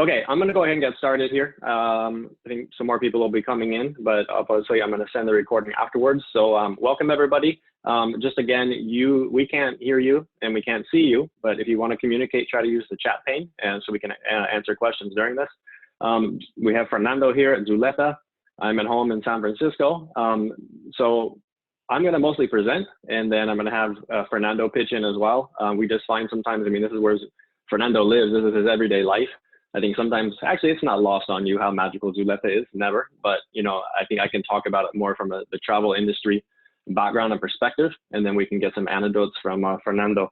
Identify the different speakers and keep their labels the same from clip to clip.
Speaker 1: Okay, I'm going to go ahead and get started here. I think some more people will be coming in, but obviously I'm going to send the recording afterwards. So welcome everybody. Just again, we can't hear you and we can't see you, but if you want to communicate, try to use the chat pane, and so we can answer questions during this. We have Fernando here at Zuleta. I'm at home in San Francisco. So I'm going to mostly present, and then I'm going to have Fernando pitch in as well. We just find sometimes, I mean, this is where Fernando lives. This is his everyday life. I think sometimes, actually, it's not lost on you how magical Zuleta is, never. But, you know, I think I can talk about it more from the travel industry background and perspective, and then we can get some anecdotes from Fernando.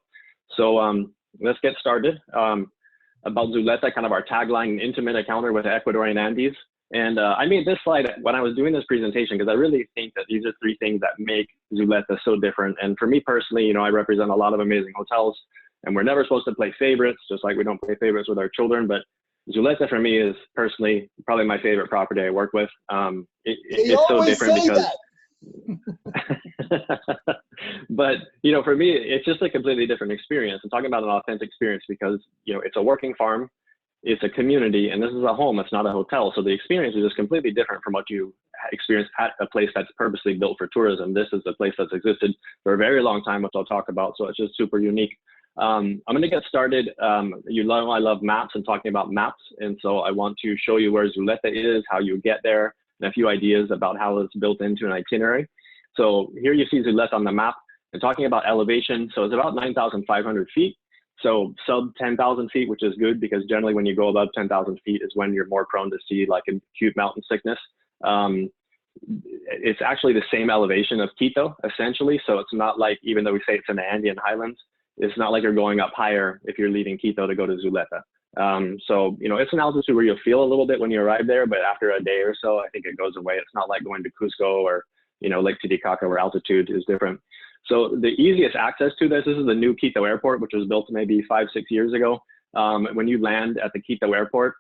Speaker 1: So let's get started. About Zuleta, kind of our tagline, an intimate encounter with the Ecuadorian Andes. And I made this slide when I was doing this presentation because I really think that these are three things that make Zuleta so different. And for me personally, you know, I represent a lot of amazing hotels, and we're never supposed to play favorites, just like we don't play favorites with our children. But Zuleta for me is personally probably my favorite property I work with. It's so different because, but you know, for me, it's just a completely different experience. I'm talking about an authentic experience because, you know, it's a working farm, it's a community, and this is a home, it's not a hotel. So the experience is just completely different from what you experience at a place that's purposely built for tourism. This is a place that's existed for a very long time, which I'll talk about. So it's just super unique. I'm going to get started. You know, I love maps and talking about maps. And so I want to show you where Zuleta is, how you get there, and a few ideas about how it's built into an itinerary. So here you see Zuleta on the map, and talking about elevation. So it's about 9,500 feet. So sub 10,000 feet, which is good because generally when you go above 10,000 feet is when you're more prone to see like acute mountain sickness. It's actually the same elevation of Quito, essentially. So it's not like, even though we say it's in the Andean highlands, it's not like you're going up higher if you're leaving Quito to go to Zuleta. So, you know, it's an altitude where you'll feel a little bit when you arrive there, but after a day or so, I think it goes away. It's not like going to Cusco or, you know, Lake Titicaca where altitude is different. So the easiest access to this is the new Quito airport, which was built maybe 5-6 years ago. When you land at the Quito airport,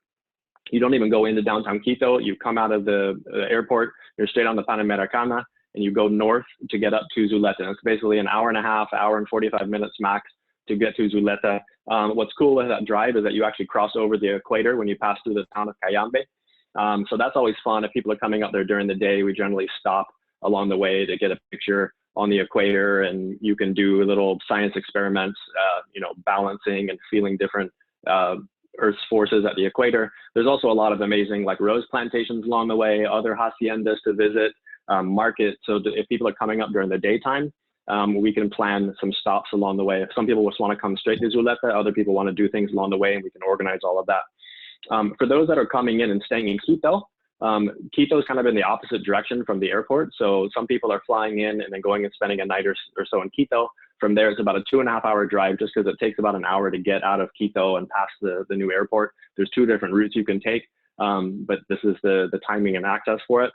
Speaker 1: you don't even go into downtown Quito. You come out of the airport, you're straight on the Panamericana, and you go north to get up to Zuleta. It's basically an hour and a half, hour and 45 minutes max to get to Zuleta. What's cool with that drive is that you actually cross over the equator when you pass through the town of Cayambe. So that's always fun. If people are coming up there during the day, we generally stop along the way to get a picture on the equator, and you can do little science experiments, you know, balancing and feeling different Earth's forces at the equator. There's also a lot of amazing like rose plantations along the way, other haciendas to visit, market. So if people are coming up during the daytime, we can plan some stops along the way. If some people just want to come straight to Zuleta, other people want to do things along the way, and we can organize all of that. For those that are coming in and staying in Quito, Quito is kind of in the opposite direction from the airport. So some people are flying in and then going and spending a night or so in Quito. From there, it's about a 2.5-hour drive just because it takes about an hour to get out of Quito and past the new airport. There's 2 different routes you can take, but this is the timing and access for it.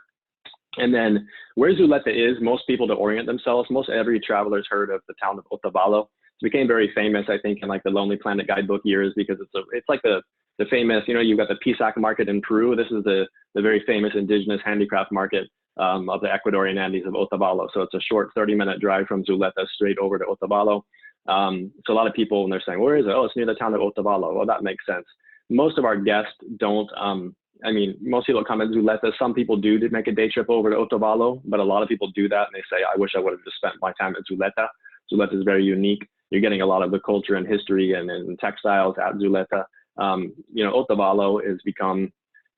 Speaker 1: And then where Zuleta is, most people to orient themselves, most every traveler's heard of the town of Otavalo. It became very famous, I think, in like the Lonely Planet guidebook years because it's like the famous, you know, you've got the Pisac market in Peru. This is the very famous indigenous handicraft market of the Ecuadorian Andes of Otavalo. So it's a short 30-minute drive from Zuleta straight over to Otavalo. So a lot of people, when they're saying, where is it? Oh, it's near the town of Otavalo. Well, that makes sense. Most of our guests don't, I mean, most people come at Zuleta. Some people do make a day trip over to Otavalo, but a lot of people do that and they say, I wish I would have just spent my time at Zuleta. Zuleta is very unique. You're getting a lot of the culture and history and textiles at Zuleta. You know, Otavalo has become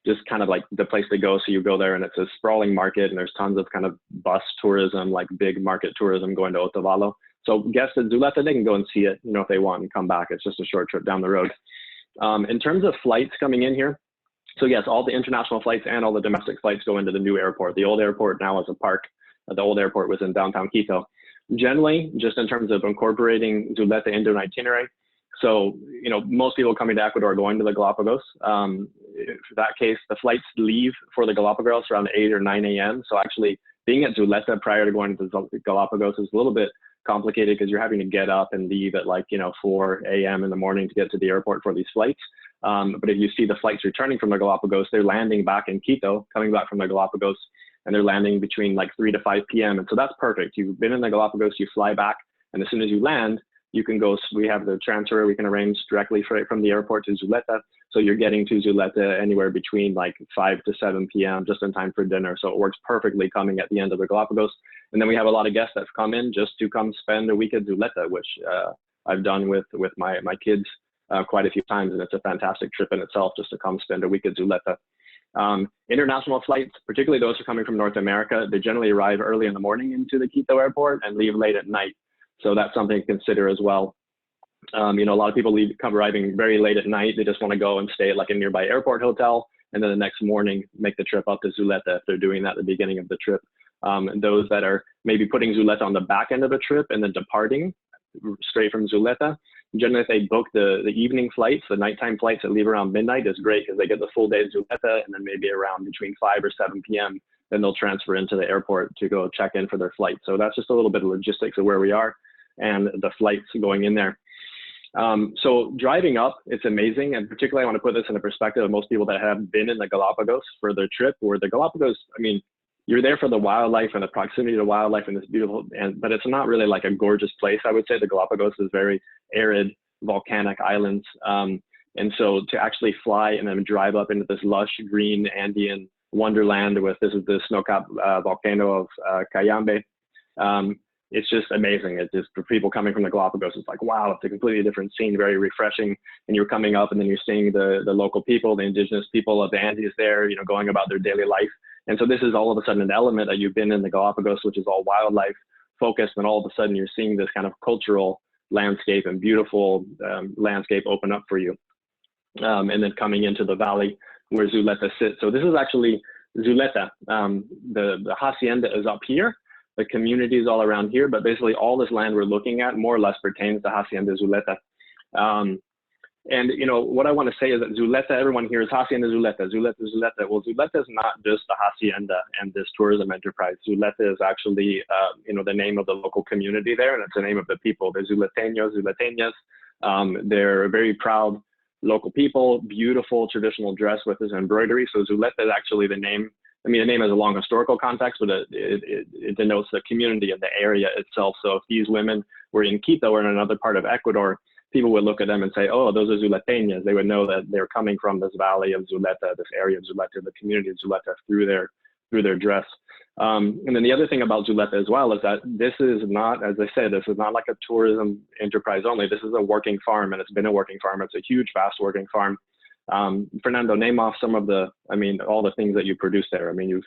Speaker 1: just kind of like the place to go. So you go there and it's a sprawling market and there's tons of kind of bus tourism, like big market tourism going to Otavalo. So guests at Zuleta, they can go and see it, you know, if they want and come back. It's just a short trip down the road. In terms of flights coming in here, so yes, all the international flights and all the domestic flights go into the new airport. The old airport now is a park. The old airport was in downtown Quito. Generally, just in terms of incorporating Zuleta into an itinerary, so, you know, most people coming to Ecuador are going to the Galapagos. For that case, the flights leave for the Galapagos around 8 or 9 a.m. So actually being at Zuleta prior to going to the Galapagos is a little bit complicated because you're having to get up and leave at like, you know, 4 a.m. in the morning to get to the airport for these flights. But if you see the flights returning from the Galapagos, they're landing back in Quito, coming back from the Galapagos, and they're landing between like 3 to 5 p.m. And so that's perfect. You've been in the Galapagos, you fly back, and as soon as you land, you can go, we have the transfer, we can arrange directly from the airport to Zuleta. So you're getting to Zuleta anywhere between like 5 to 7 p.m. just in time for dinner. So it works perfectly coming at the end of the Galapagos. And then we have a lot of guests that come in just to come spend a week at Zuleta, which I've done with my kids quite a few times. And it's a fantastic trip in itself just to come spend a week at Zuleta. International flights, particularly those who are coming from North America, they generally arrive early in the morning into the Quito airport and leave late at night. So that's something to consider as well. You know, a lot of people come arriving very late at night. They just want to go and stay at like a nearby airport hotel, and then the next morning make the trip up to Zuleta if they're doing that at the beginning of the trip. And those that are maybe putting Zuleta on the back end of the trip and then departing straight from Zuleta, generally if they book the evening flights, the nighttime flights that leave around midnight is great because they get the full day at Zuleta, and then maybe around between 5 or 7 p.m. then they'll transfer into the airport to go check in for their flight. So that's just a little bit of logistics of where we are and the flights going in there. So driving up, it's amazing. And particularly I want to put this in the perspective of most people that have been in the Galapagos for their trip, where the Galapagos, I mean, you're there for the wildlife and the proximity to wildlife and this beautiful, but it's not really like a gorgeous place. I would say the Galapagos is very arid, volcanic islands. And so to actually fly and then drive up into this lush green Andean wonderland with, this is the snow-capped volcano of Cayambe. It's just amazing. It's just for people coming from the Galapagos, it's like, wow, it's a completely different scene, very refreshing. And you're coming up and then you're seeing the local people, the indigenous people of the Andes there, you know, going about their daily life. And so this is all of a sudden an element that you've been in the Galapagos, which is all wildlife focused. And all of a sudden you're seeing this kind of cultural landscape and beautiful landscape open up for you. And then coming into the valley where Zuleta sits. So this is actually Zuleta. The Hacienda is up here. The community is all around here, but basically all this land we're looking at more or less pertains to Hacienda Zuleta. And you know, what I want to say is that Zuleta, everyone hears Hacienda Zuleta, Zuleta, Zuleta. Well, Zuleta is not just the Hacienda and this tourism enterprise. Zuleta is actually, you know, the name of the local community there, and it's the name of the people. They're Zuleteños, Zuleteñas. They're very proud local people, beautiful traditional dress with this embroidery. So Zuleta is actually the name. I mean, the name has a long historical context, but it denotes the community of the area itself. So if these women were in Quito or in another part of Ecuador, people would look at them and say, oh, those are Zuleteñas. They would know that they're coming from this valley of Zuleta, this area of Zuleta, the community of Zuleta through their dress. And then the other thing about Zuleta as well is that this is not, as I said, this is not like a tourism enterprise only. This is a working farm, and it's been a working farm. It's a huge, vast working farm. Fernando, name off some of the, I mean, all the things that you produce there. I mean,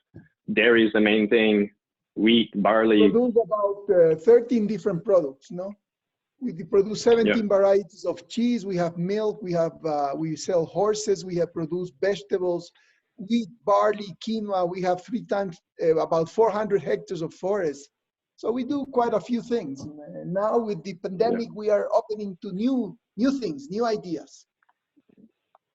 Speaker 1: dairy is the main thing, wheat, barley.
Speaker 2: We produce about 13 different products, no? We produce 17 varieties of cheese. We have milk. We have we sell horses. We have produced vegetables, wheat, barley, quinoa. We have 3 times about 400 hectares of forest. So we do quite a few things. And now with the pandemic, we are opening to new things, new ideas.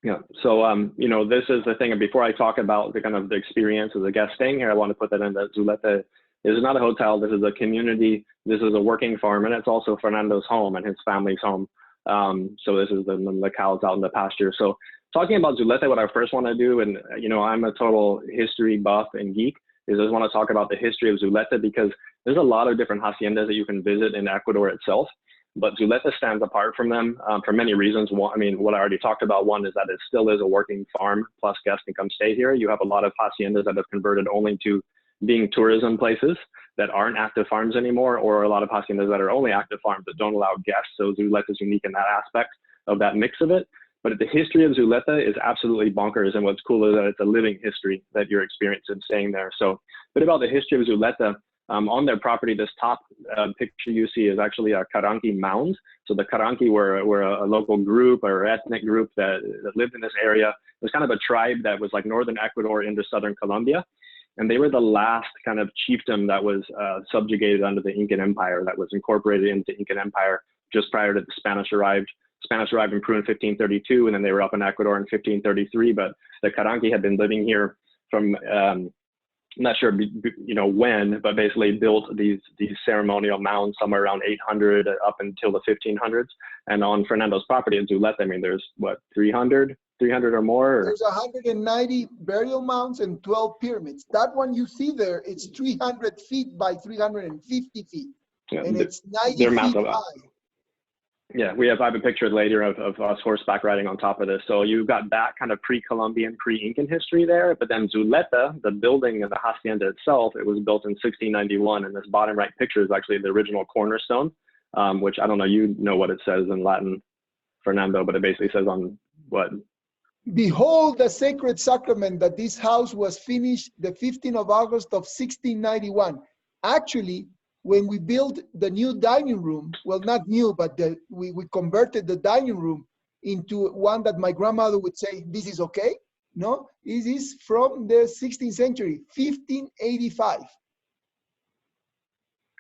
Speaker 1: Yeah. So, you know, this is the thing. And before I talk about the kind of the experience of the guest staying here, I want to put that in that Zuleta is not a hotel. This is a community. This is a working farm, and it's also Fernando's home and his family's home. So this is the cows out in the pasture. So talking about Zuleta, what I first want to do, and you know, I'm a total history buff and geek, is I just want to talk about the history of Zuleta, because there's a lot of different haciendas that you can visit in Ecuador itself. But Zuleta stands apart from them for many reasons. One, I mean, what I already talked about, one is that it still is a working farm, plus guests can come stay here. You have a lot of haciendas that have converted only to being tourism places that aren't active farms anymore, or a lot of haciendas that are only active farms that don't allow guests. So Zuleta is unique in that aspect of that mix of it. But the history of Zuleta is absolutely bonkers. And what's cool is that it's a living history that you're experiencing staying there. So a bit about the history of Zuleta. On their property, this top picture you see is actually a Caranqui mound. So the Caranqui were a local group or ethnic group that lived in this area. It was kind of a tribe that was like northern Ecuador into southern Colombia. And they were the last kind of chiefdom that was subjugated under the Incan Empire, that was incorporated into Incan Empire just prior to the Spanish arrived. Spanish arrived in Peru in 1532, and then they were up in Ecuador in 1533. But the Caranqui had been living here from I'm not sure, you know, when, but basically built these ceremonial mounds somewhere around 800 up until the 1500s. And on Fernando's property in Zuleta, I mean, there's what, 300 or more? Or?
Speaker 2: There's 190 burial mounds and 12 pyramids. That one you see there, it's 300 feet by 350 feet.
Speaker 1: Yeah,
Speaker 2: and it's 90 feet high.
Speaker 1: Yeah, I have a picture later of us horseback riding on top of this. So you've got that kind of pre-Columbian, pre-Incan history there. But then Zuleta, the building of the Hacienda itself, it was built in 1691. And this bottom right picture is actually the original cornerstone, which I don't know, you know what it says in Latin, Fernando, but it basically says on what?
Speaker 2: Behold the sacred sacrament that this house was finished the 15th of August of 1691. Actually, when we built the new dining room, well, not new, but we converted the dining room into one that my grandmother would say, this is okay. No, this is from the 16th century, 1585.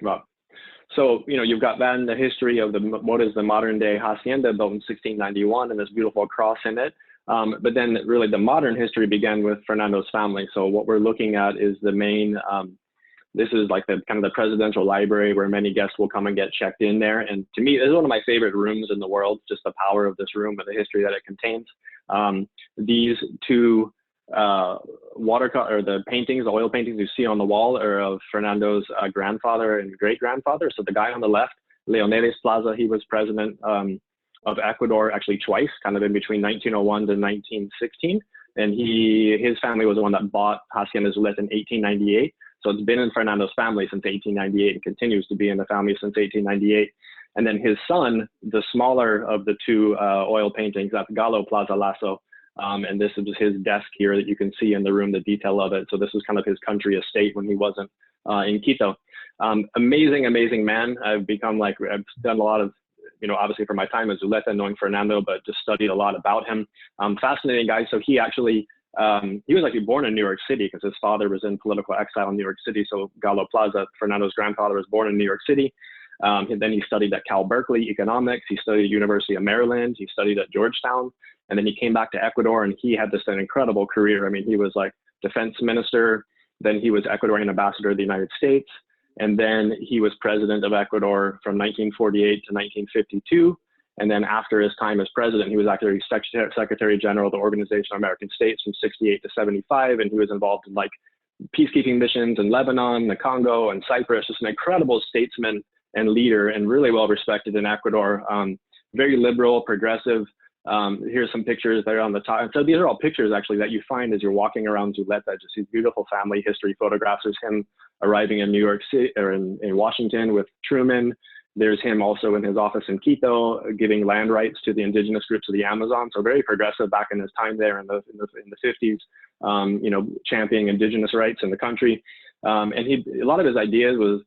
Speaker 1: Wow. So, you know, you've got that in the history of what is the modern day Hacienda built in 1691 and this beautiful cross in it. But then really the modern history began with Fernando's family. So what we're looking at is the main, this is like the kind of the presidential library where many guests will come and get checked in there. And to me, this is one of my favorite rooms in the world, just the power of this room and the history that it contains. These two the paintings, the oil paintings you see on the wall are of Fernando's grandfather and great-grandfather. So the guy on the left, Leonelis Plaza, he was president of Ecuador actually twice, kind of in between 1901 to 1916. And his family was the one that bought Hacienda Zuleta in 1898. So it's been in Fernando's family since 1898 and continues to be in the family since 1898. And then his son, the smaller of the two oil paintings, that's Galo Plaza Lasso. And this is just his desk here that you can see in the room, the detail of it. So this was kind of his country estate when he wasn't in Quito. Amazing, amazing man. I've done a lot of, you know, obviously for my time at Zuleta, knowing Fernando, but just studied a lot about him. Fascinating guy. So he actually, he was actually born in New York City because his father was in political exile in New York City. So Galo Plaza, Fernando's grandfather, was born in New York City. And then he studied at Cal Berkeley economics. He studied at University of Maryland. He studied at Georgetown. And then he came back to Ecuador and he had just an incredible career. I mean, he was like defense minister. Then he was Ecuadorian ambassador to the United States. And then he was president of Ecuador from 1948 to 1952. And then after his time as president, he was actually Secretary General of the Organization of American States from 68 to 75. And he was involved in like peacekeeping missions in Lebanon, the Congo, and Cyprus. Just an incredible statesman and leader and really well respected in Ecuador. Very liberal, progressive. Here's some pictures that are on the top. And so these are all pictures actually that you find as you're walking around Zuleta, just these beautiful family history photographs. There's him arriving in New York City or in Washington with Truman. There's him also in his office in Quito, giving land rights to the indigenous groups of the Amazon. So very progressive back in his time there in the 50s, you know, championing indigenous rights in the country. And a lot of his ideas was,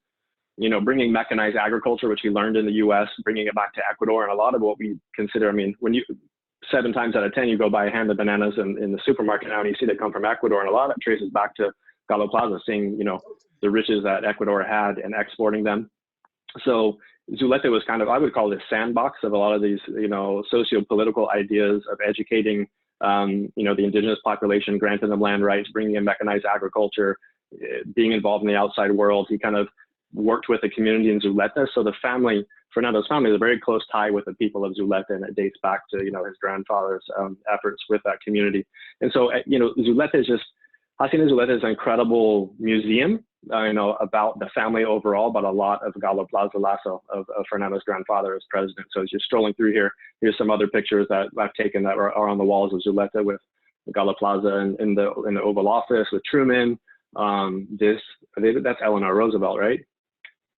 Speaker 1: you know, bringing mechanized agriculture, which he learned in the US, bringing it back to Ecuador. And a lot of what we consider, I mean, when 7 times out of 10, you go buy a hand of bananas in the supermarket now and you see they come from Ecuador. And a lot of it traces back to Galo Plaza, seeing, you know, the riches that Ecuador had and exporting them. So Zuleta was kind of, I would call it a sandbox of a lot of these, you know, socio-political ideas of educating, you know, the indigenous population, granting them land rights, bringing in mechanized agriculture, being involved in the outside world. He kind of worked with the community in Zuleta. So the family, Fernando's family, is a very close tie with the people of Zuleta, and it dates back to, you know, his grandfather's efforts with that community. And so, you know, Zuleta is just, Hacienda Zuleta is an incredible museum, you know, about the family overall, but a lot of Galo Plaza Lasso of Fernando's grandfather as president. So as you're strolling through here, here's some other pictures that I've taken that are on the walls of Zuleta with Galo Plaza in the Oval Office with Truman. That's Eleanor Roosevelt, right?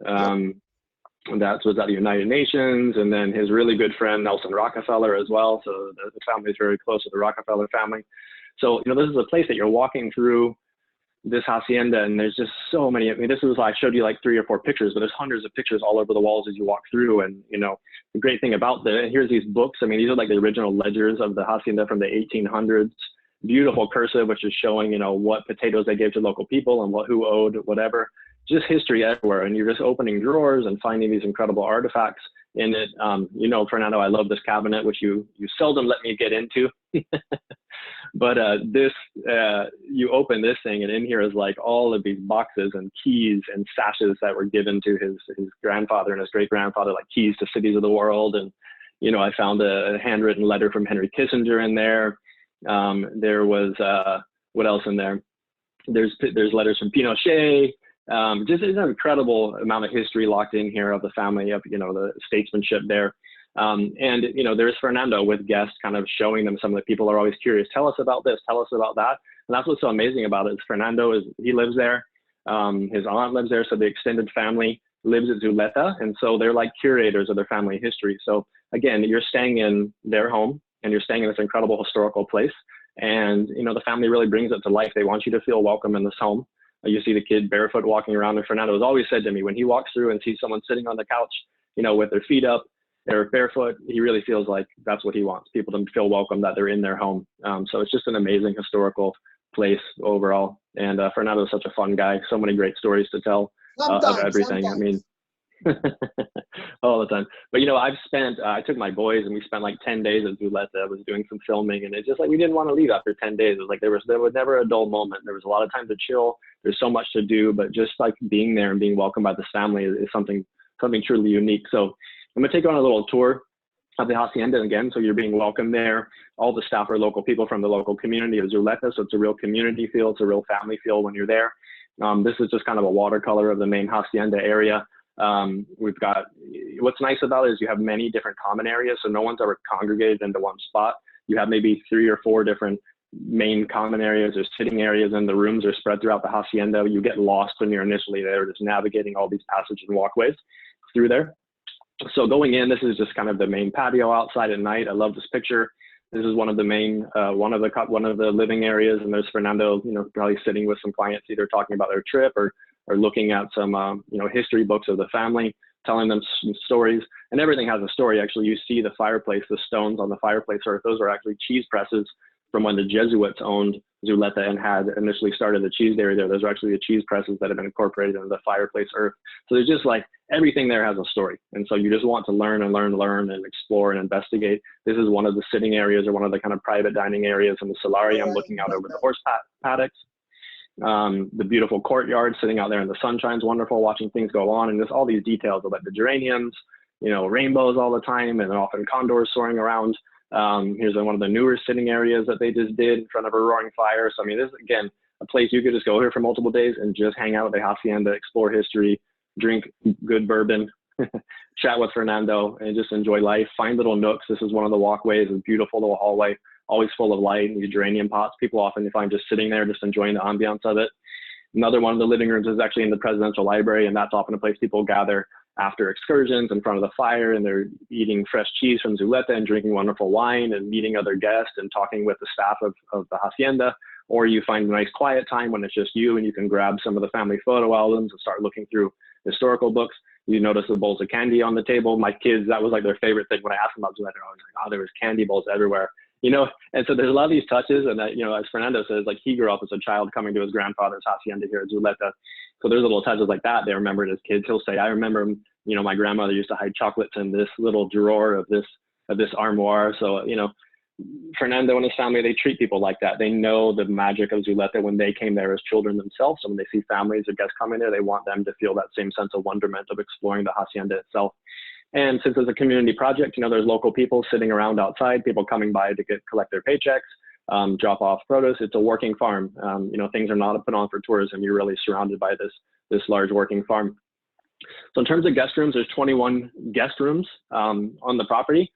Speaker 1: That was at the United Nations, and then his really good friend Nelson Rockefeller as well. So the family is very close to the Rockefeller family. So, you know, this is a place that you're walking through this hacienda, and there's just so many. I mean, this is, I showed you like 3 or 4 pictures, but there's hundreds of pictures all over the walls as you walk through. And, you know, the great thing about here's these books. I mean, these are like the original ledgers of the hacienda from the 1800s. Beautiful cursive, which is showing, you know, what potatoes they gave to local people and who owed whatever. Just history everywhere. And you're just opening drawers and finding these incredible artifacts in it. You know, Fernando, I love this cabinet, which you seldom let me get into. But you open this thing, and in here is like all of these boxes and keys and sashes that were given to his grandfather and his great-grandfather, like keys to cities of the world. And, you know, I found a handwritten letter from Henry Kissinger in there. There was, what else in there? There's letters from Pinochet. Just an incredible amount of history locked in here of the family, of, you know, the statesmanship there. And, you know, there's Fernando with guests kind of showing them some of the people are always curious. Tell us about this, tell us about that. And that's what's so amazing about it is Fernando he lives there. His aunt lives there. So the extended family lives at Zuleta. And so they're like curators of their family history. So again, you're staying in their home and you're staying in this incredible historical place. And, you know, the family really brings it to life. They want you to feel welcome in this home. You see the kid barefoot walking around, and Fernando has always said to me, when he walks through and sees someone sitting on the couch, you know, with their feet up, they're barefoot, he really feels like that's what he wants, people to feel welcome, that they're in their home. So it's just an amazing historical place overall. And Fernando is such a fun guy, so many great stories to tell of everything.
Speaker 2: Sometimes.
Speaker 1: I mean, all the time. But, you know, I took my boys and we spent like 10 days at Zuleta. I was doing some filming, and it's just like, we didn't want to leave after 10 days. It was like, there was never a dull moment. There was a lot of time to chill. There's so much to do, but just like being there and being welcomed by this family is something truly unique. So I'm gonna take you on a little tour of the Hacienda again. So you're being welcomed there. All the staff are local people from the local community of Zuleta. So it's a real community feel. It's a real family feel when you're there. This is just kind of a watercolor of the main Hacienda area. We've got, what's nice about it is you have many different common areas. So no one's ever congregated into one spot. You have maybe 3 or 4 different main common areas or sitting areas, and the rooms are spread throughout the Hacienda. You get lost when you're initially there, just navigating all these passages and walkways through there. So going in, this is just kind of the main patio outside at night. I love this picture. This is one of the main, one of the living areas, and there's Fernando, you know, probably sitting with some clients, either talking about their trip or looking at some, you know, history books of the family, telling them some stories. And everything has a story. Actually, you see the fireplace, the stones on the fireplace earth. Those are actually cheese presses from when the Jesuits owned Zuleta and had initially started the cheese dairy there. Those are actually the cheese presses that have been incorporated into the fireplace earth. So there's just like, everything there has a story. And so you just want to learn and explore and investigate. This is one of the sitting areas or one of the kind of private dining areas in the solarium, looking out over the horse paddocks. The beautiful courtyard, sitting out there in the sunshine's wonderful, watching things go on, and just all these details about the geraniums, you know, rainbows all the time, and often condors soaring around. Here's one of the newer sitting areas that they just did in front of a roaring fire. So I mean, this is again a place you could just go here for multiple days and just hang out at the Hacienda, explore history, drink good bourbon, chat with Fernando, and just enjoy life. Find little nooks. This is one of the walkways, a beautiful little hallway, always full of light and geranium pots. People often you find just sitting there, just enjoying the ambiance of it. Another one of the living rooms is actually in the presidential library, and that's often a place people gather after excursions in front of the fire, and they're eating fresh cheese from Zuleta and drinking wonderful wine and meeting other guests and talking with the staff of the Hacienda. Or you find a nice quiet time when it's just you and you can grab some of the family photo albums and start looking through historical books. You notice the bowls of candy on the table. My kids, that was like their favorite thing. When I asked them about Zuleta, I was like, oh, there was candy bowls everywhere. You know, and so there's a lot of these touches, and that, you know, as Fernando says, like he grew up as a child coming to his grandfather's Hacienda here at Zuleta. So there's little touches like that they remembered as kids. He'll say, I remember, you know, my grandmother used to hide chocolates in this little drawer of this armoire. So, you know, Fernando and his family, they treat people like that. They know the magic of Zuleta when they came there as children themselves. So when they see families or guests coming there, they want them to feel that same sense of wonderment of exploring the Hacienda itself. And since it's a community project, you know, there's local people sitting around outside, people coming by to collect their paychecks, drop off produce. It's a working farm. You know, things are not put on for tourism. You're really surrounded by this large working farm. So in terms of guest rooms, there's 21 guest rooms on the property.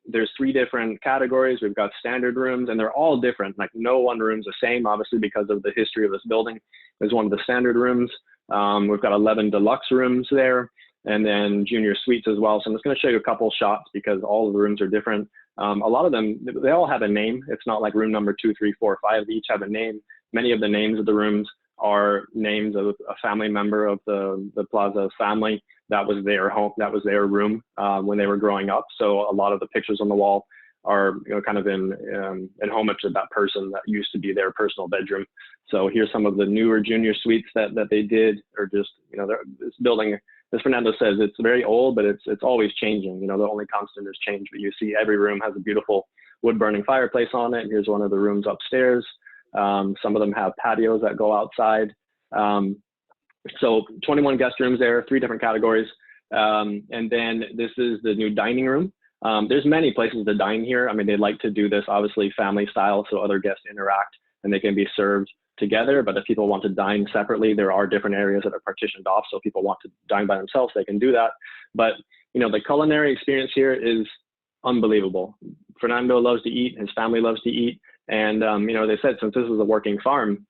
Speaker 1: There's 3 different categories. We've got standard rooms, and they're all different. Like no one room's the same, obviously, because of the history of this building. There's one of the standard rooms. We've got 11 deluxe rooms there, and then junior suites as well. So I'm just going to show you a couple shots because all of the rooms are different. A lot of them, they all have a name. It's not like room number 2, 3, 4, 5. They each have a name. Many of the names of the rooms are names of a family member of the Plaza family. That was their home. That was their room when they were growing up. So a lot of the pictures on the wall are, you know, kind of in homage to that person that used to be their personal bedroom. So here's some of the newer junior suites that they did, or just, you know, this building, as Fernando says, it's very old, but it's always changing. You know, the only constant is change. But you see every room has a beautiful wood burning fireplace on it. Here's one of the rooms upstairs. Some of them have patios that go outside. So 21 guest rooms there, 3 different categories. And then this is the new dining room. There's many places to dine here. I mean, they like to do this obviously family style, so other guests interact and they can be served together. But if people want to dine separately, there are different areas that are partitioned off. So if people want to dine by themselves, they can do that. But you know, the culinary experience here is unbelievable. Fernando loves to eat, his family loves to eat. And, you know, they said, since this is a working farm,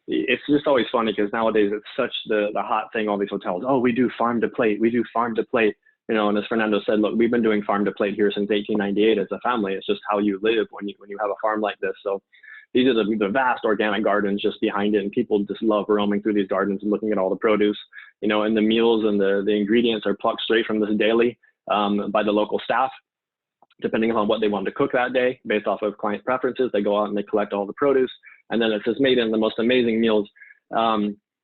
Speaker 1: it's just always funny because nowadays it's such the hot thing, all these hotels, oh, we do farm to plate, we do farm to plate, you know, and as Fernando said, look, we've been doing farm to plate here since 1898 as a family. It's just how you live when you have a farm like this. So these are the vast organic gardens just behind it, and people just love roaming through these gardens and looking at all the produce, you know, and the meals and the ingredients are plucked straight from this daily by the local staff, depending upon what they want to cook that day based off of client preferences. They go out and they collect all the produce, and then it's just made in the most amazing meals.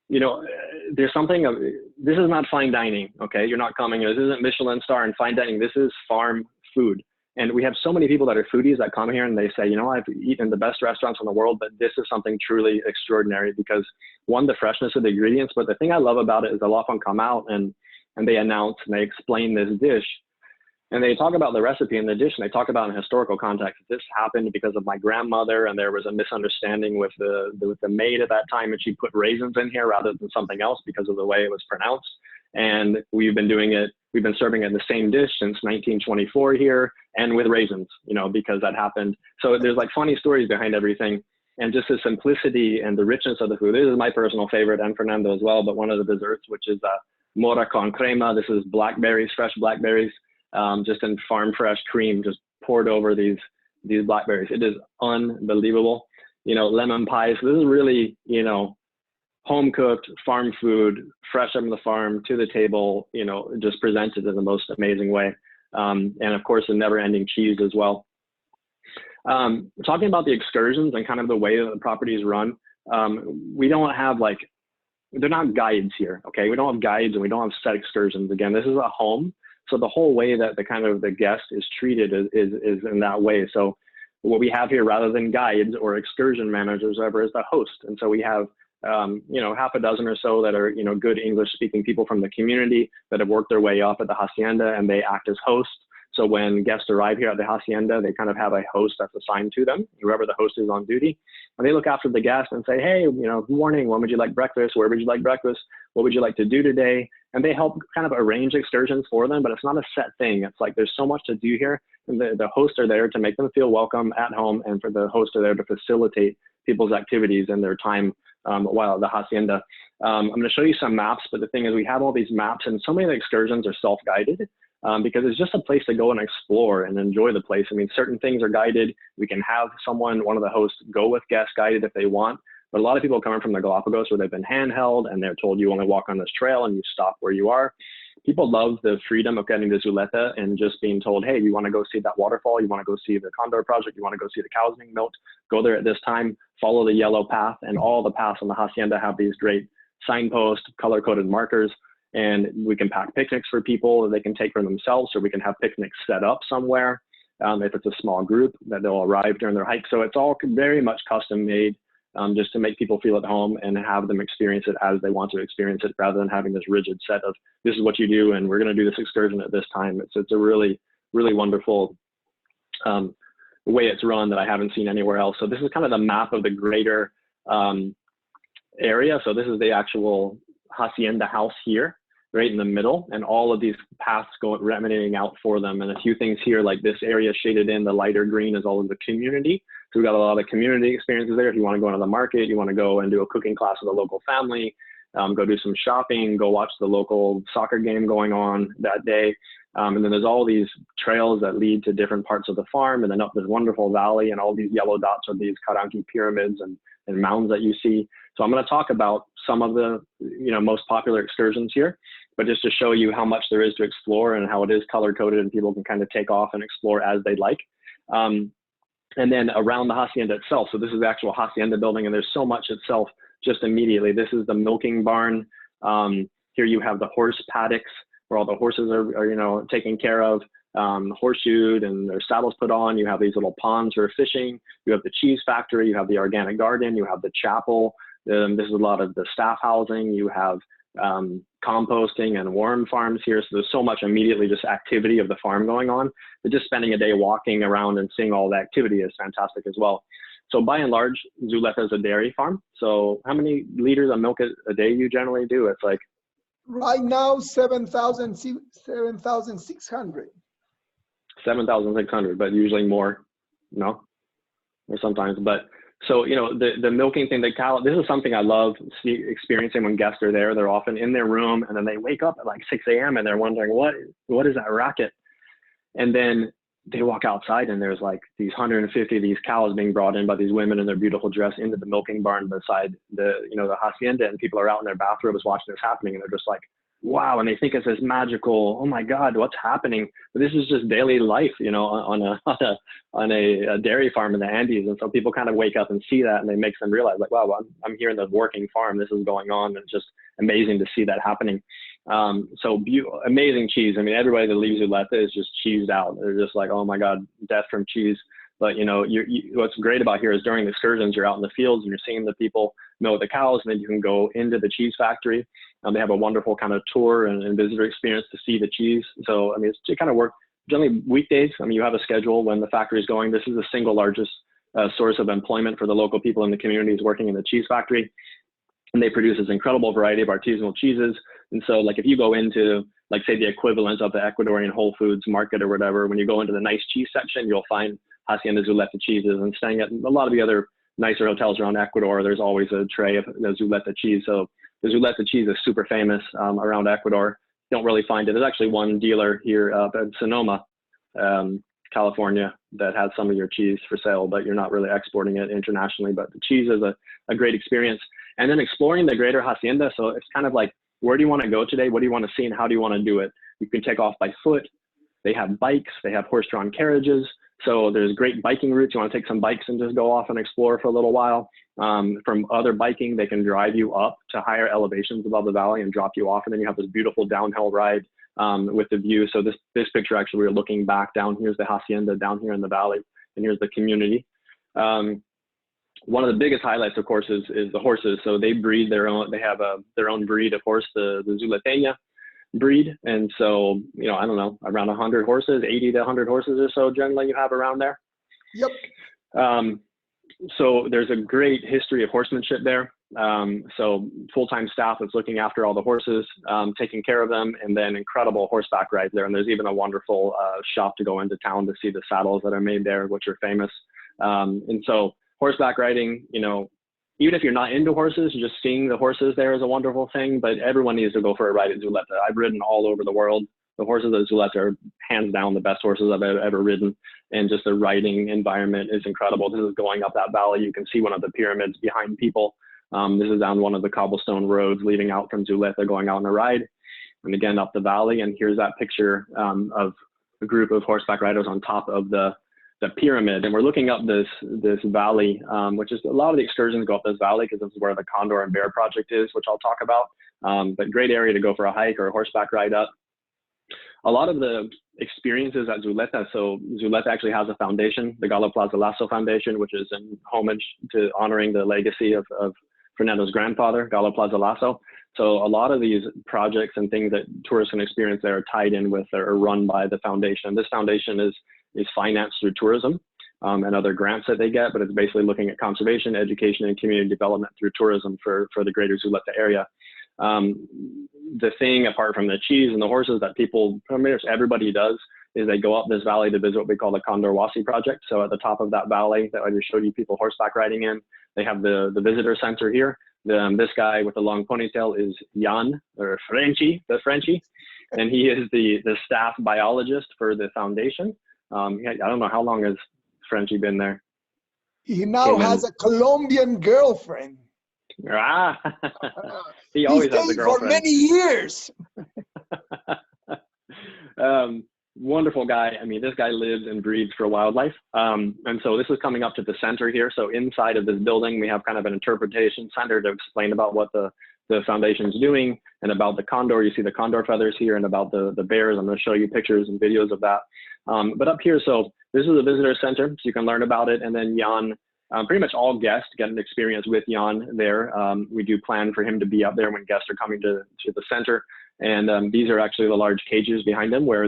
Speaker 1: You know, there's something of, this is not fine dining, okay? You're not coming, this isn't Michelin star and fine dining, this is farm food. And we have so many people that are foodies that come here and they say, you know, I've eaten the best restaurants in the world, but this is something truly extraordinary because, one, the freshness of the ingredients, but the thing I love about it is they'll often come out and they announce and they explain this dish. And they talk about the recipe in the dish, and they talk about in historical context. This happened because of my grandmother, and there was a misunderstanding with the maid at that time, and she put raisins in here rather than something else because of the way it was pronounced. And we've been doing it, we've been serving it in the same dish since 1924 here, and with raisins, you know, because that happened. So there's like funny stories behind everything, and just the simplicity and the richness of the food. This is my personal favorite, and Fernando as well, but one of the desserts, which is mora con crema. This is blackberries, fresh blackberries. Just in farm fresh cream, just poured over these blackberries. It is unbelievable. You know, lemon pie. So this is really, you know, home cooked farm food, fresh from the farm to the table, you know, just presented in the most amazing way. And of course, the never ending cheese as well. Talking about the excursions and kind of the way that the property is run, we don't have like, they're not guides here, okay? We don't have guides and we don't have set excursions. Again, this is a home. So the whole way that the guest is treated is in that way. So what we have here, rather than guides or excursion managers, whatever, is the host. And so we have, you know, half a dozen or so that are, you know, good English speaking people from the community that have worked their way up at the Hacienda, and they act as hosts. So when guests arrive here at the Hacienda, they kind of have a host that's assigned to them, whoever the host is on duty. And they look after the guest and say, hey, you know, good morning, when would you like breakfast? Where would you like breakfast? What would you like to do today? And they help kind of arrange excursions for them, but it's not a set thing. It's like there's so much to do here. And the hosts are there to make them feel welcome at home, and for the hosts are there to facilitate people's activities and their time while at the Hacienda. I'm going to show you some maps, but the thing is we have all these maps, and so many of the excursions are self-guided. Because it's just a place to go and explore and enjoy the place. I mean, certain things are guided. We can have someone, one of the hosts, go with guests guided if they want. But a lot of people coming from the Galapagos where they've been handheld and they're told you only walk on this trail and you stop where you are. People love the freedom of getting to Zuleta and just being told, hey, you want to go see that waterfall? You want to go see the Condor project? You want to go see the cows being milked? Go there at this time, follow the yellow path. And all the paths on the Hacienda have these great signposts, color-coded markers. And we can pack picnics for people that they can take for themselves, or we can have picnics set up somewhere if it's a small group that they'll arrive during their hike. So it's all very much custom made just to make people feel at home and have them experience it as they want to experience it, rather than having this rigid set of this is what you do and we're going to do this excursion at this time. It's a really, really wonderful way it's run that I haven't seen anywhere else. So this is kind of the map of the greater area. So this is the actual Hacienda house here, right in the middle, and all of these paths go emanating out for them. And a few things here, like this area shaded in the lighter green, is all of the community. So we've got a lot of community experiences there. If you want to go into the market, you want to go and do a cooking class with a local family, go do some shopping, go watch the local soccer game going on that day. And then there's all these trails that lead to different parts of the farm, and then up this wonderful valley, and all these yellow dots are these Karanki pyramids and mounds that you see. So I'm going to talk about some of the most popular excursions here, but just to show you how much there is to explore and how it is color-coded and people can kind of take off and explore as they like. And then around the Hacienda itself, so this is the actual Hacienda building, and there's so much itself just immediately. This is the milking barn. Here you have the horse paddocks where all the horses are taken care of, horseshoed and their saddles put on. You have these little ponds for fishing. You have the cheese factory. You have the organic garden. You have the chapel. This is a lot of the staff housing. You have composting and worm farms here. So there's so much immediately just activity of the farm going on. But just spending a day walking around and seeing all the activity is fantastic as well. So by and large, Zuleta is a dairy farm. So how many liters of milk a day you generally do? It's like
Speaker 2: Right now, 7,600.
Speaker 1: 7,600, but usually more, no, or sometimes. But so, you know, the milking thing, the cow, this is something I love experiencing when guests are there. They're often in their room and then they wake up at like 6 a.m. and they're wondering, what is that racket? And then they walk outside and there's like these 150 of these cows being brought in by these women in their beautiful dress into the milking barn beside the, you know, the hacienda, and people are out in their bathrobes watching this happening, and they're just like, wow, and they think it's this magical, oh my God, what's happening? But this is just daily life, you know, on a dairy farm in the Andes. And so people kind of wake up and see that, and it makes them realize like, wow, I'm here in the working farm. This is going on. And it's just amazing to see that happening. So amazing cheese. I mean, everybody that leaves Zuleta is just cheesed out. They're just like, oh my God, death from cheese. But you know, what's great about here is during the excursions, you're out in the fields and you're seeing the people milk the cows, and then you can go into the cheese factory. They have a wonderful kind of tour and visitor experience to see the cheese. So, I mean, it kind of works generally weekdays. I mean, you have a schedule when the factory is going. This is the single largest source of employment for the local people in the communities working in the cheese factory. And they produce this incredible variety of artisanal cheeses. And so like, if you go into like, say, the equivalent of the Ecuadorian Whole Foods market or whatever, when you go into the nice cheese section, you'll find Hacienda Zuleta cheeses. And staying at a lot of the other nicer hotels around Ecuador, there's always a tray of the Zuleta cheese. So the Zuleta cheese is super famous around Ecuador. You don't really find it. There's actually one dealer here in Sonoma, California, that has some of your cheese for sale, but you're not really exporting it internationally. But the cheese is a great experience. And then exploring the greater Hacienda. So it's kind of like, where do you want to go today? What do you want to see, and how do you want to do it? You can take off by foot. They have bikes. They have horse-drawn carriages. So there's great biking routes. You want to take some bikes and just go off and explore for a little while. From other biking, they can drive you up to higher elevations above the valley and drop you off. And then you have this beautiful downhill ride with the view. So this picture, actually, we're looking back down. Here's the hacienda down here in the valley, and here's the community. One of the biggest highlights, of course, is the horses. So they breed their own. They have their own breed of horse, the Zuleteña breed. And so, you know, I don't know, around 100 horses, 80 to 100 horses or so generally you have around there.
Speaker 2: Yep.
Speaker 1: So there's a great history of horsemanship there. So full-time staff that's looking after all the horses, taking care of them, and then incredible horseback rides there. And there's even a wonderful shop to go into town to see the saddles that are made there, which are famous. And so horseback riding, you know, even if you're not into horses, just seeing the horses there is a wonderful thing, but everyone needs to go for a ride at Zuleta. I've ridden all over the world. The horses at Zuleta are hands down the best horses I've ever ridden. And just the riding environment is incredible. This is going up that valley. You can see one of the pyramids behind people. This is down one of the cobblestone roads leading out from Zuleta, going out on a ride. And again, up the valley. And here's that picture of a group of horseback riders on top of the pyramid. And we're looking up this valley, which is a lot of the excursions go up this valley because this is where the Condor and Bear project is, which I'll talk about. But great area to go for a hike or a horseback ride up. A lot of the experiences at Zuleta, so Zuleta actually has a foundation, the Galo Plaza Lasso Foundation, which is in homage to honoring the legacy of Fernando's grandfather, Galo Plaza Lasso. So a lot of these projects and things that tourists can experience there are tied in with or run by the foundation. This foundation is financed through tourism and other grants that they get, but it's basically looking at conservation, education, and community development through tourism for the greater Zuleta area. The thing, apart from the cheese and the horses, that people, pretty much everybody does, is they go up this valley to visit what we call the Condor project. So at the top of that valley that I just showed you people horseback riding in, they have the visitor center here. This guy with the long ponytail is Jan, or Frenchie, and he is the staff biologist for the foundation. I don't know, how long has Frenchie been there?
Speaker 2: He now has a Colombian girlfriend.
Speaker 1: Ah, he always has a girlfriend.
Speaker 2: For many years.
Speaker 1: Wonderful guy. I mean, this guy lives and breathes for wildlife. And so this is coming up to the center here. So inside of this building, we have kind of an interpretation center to explain about what the foundation's doing and about the condor. You see the condor feathers here, and about the bears. I'm going to show you pictures and videos of that. But up here, so this is a visitor center, so you can learn about it. And then Jan, pretty much all guests get an experience with Jan there. We do plan for him to be up there when guests are coming to the center. And these are actually the large cages behind him where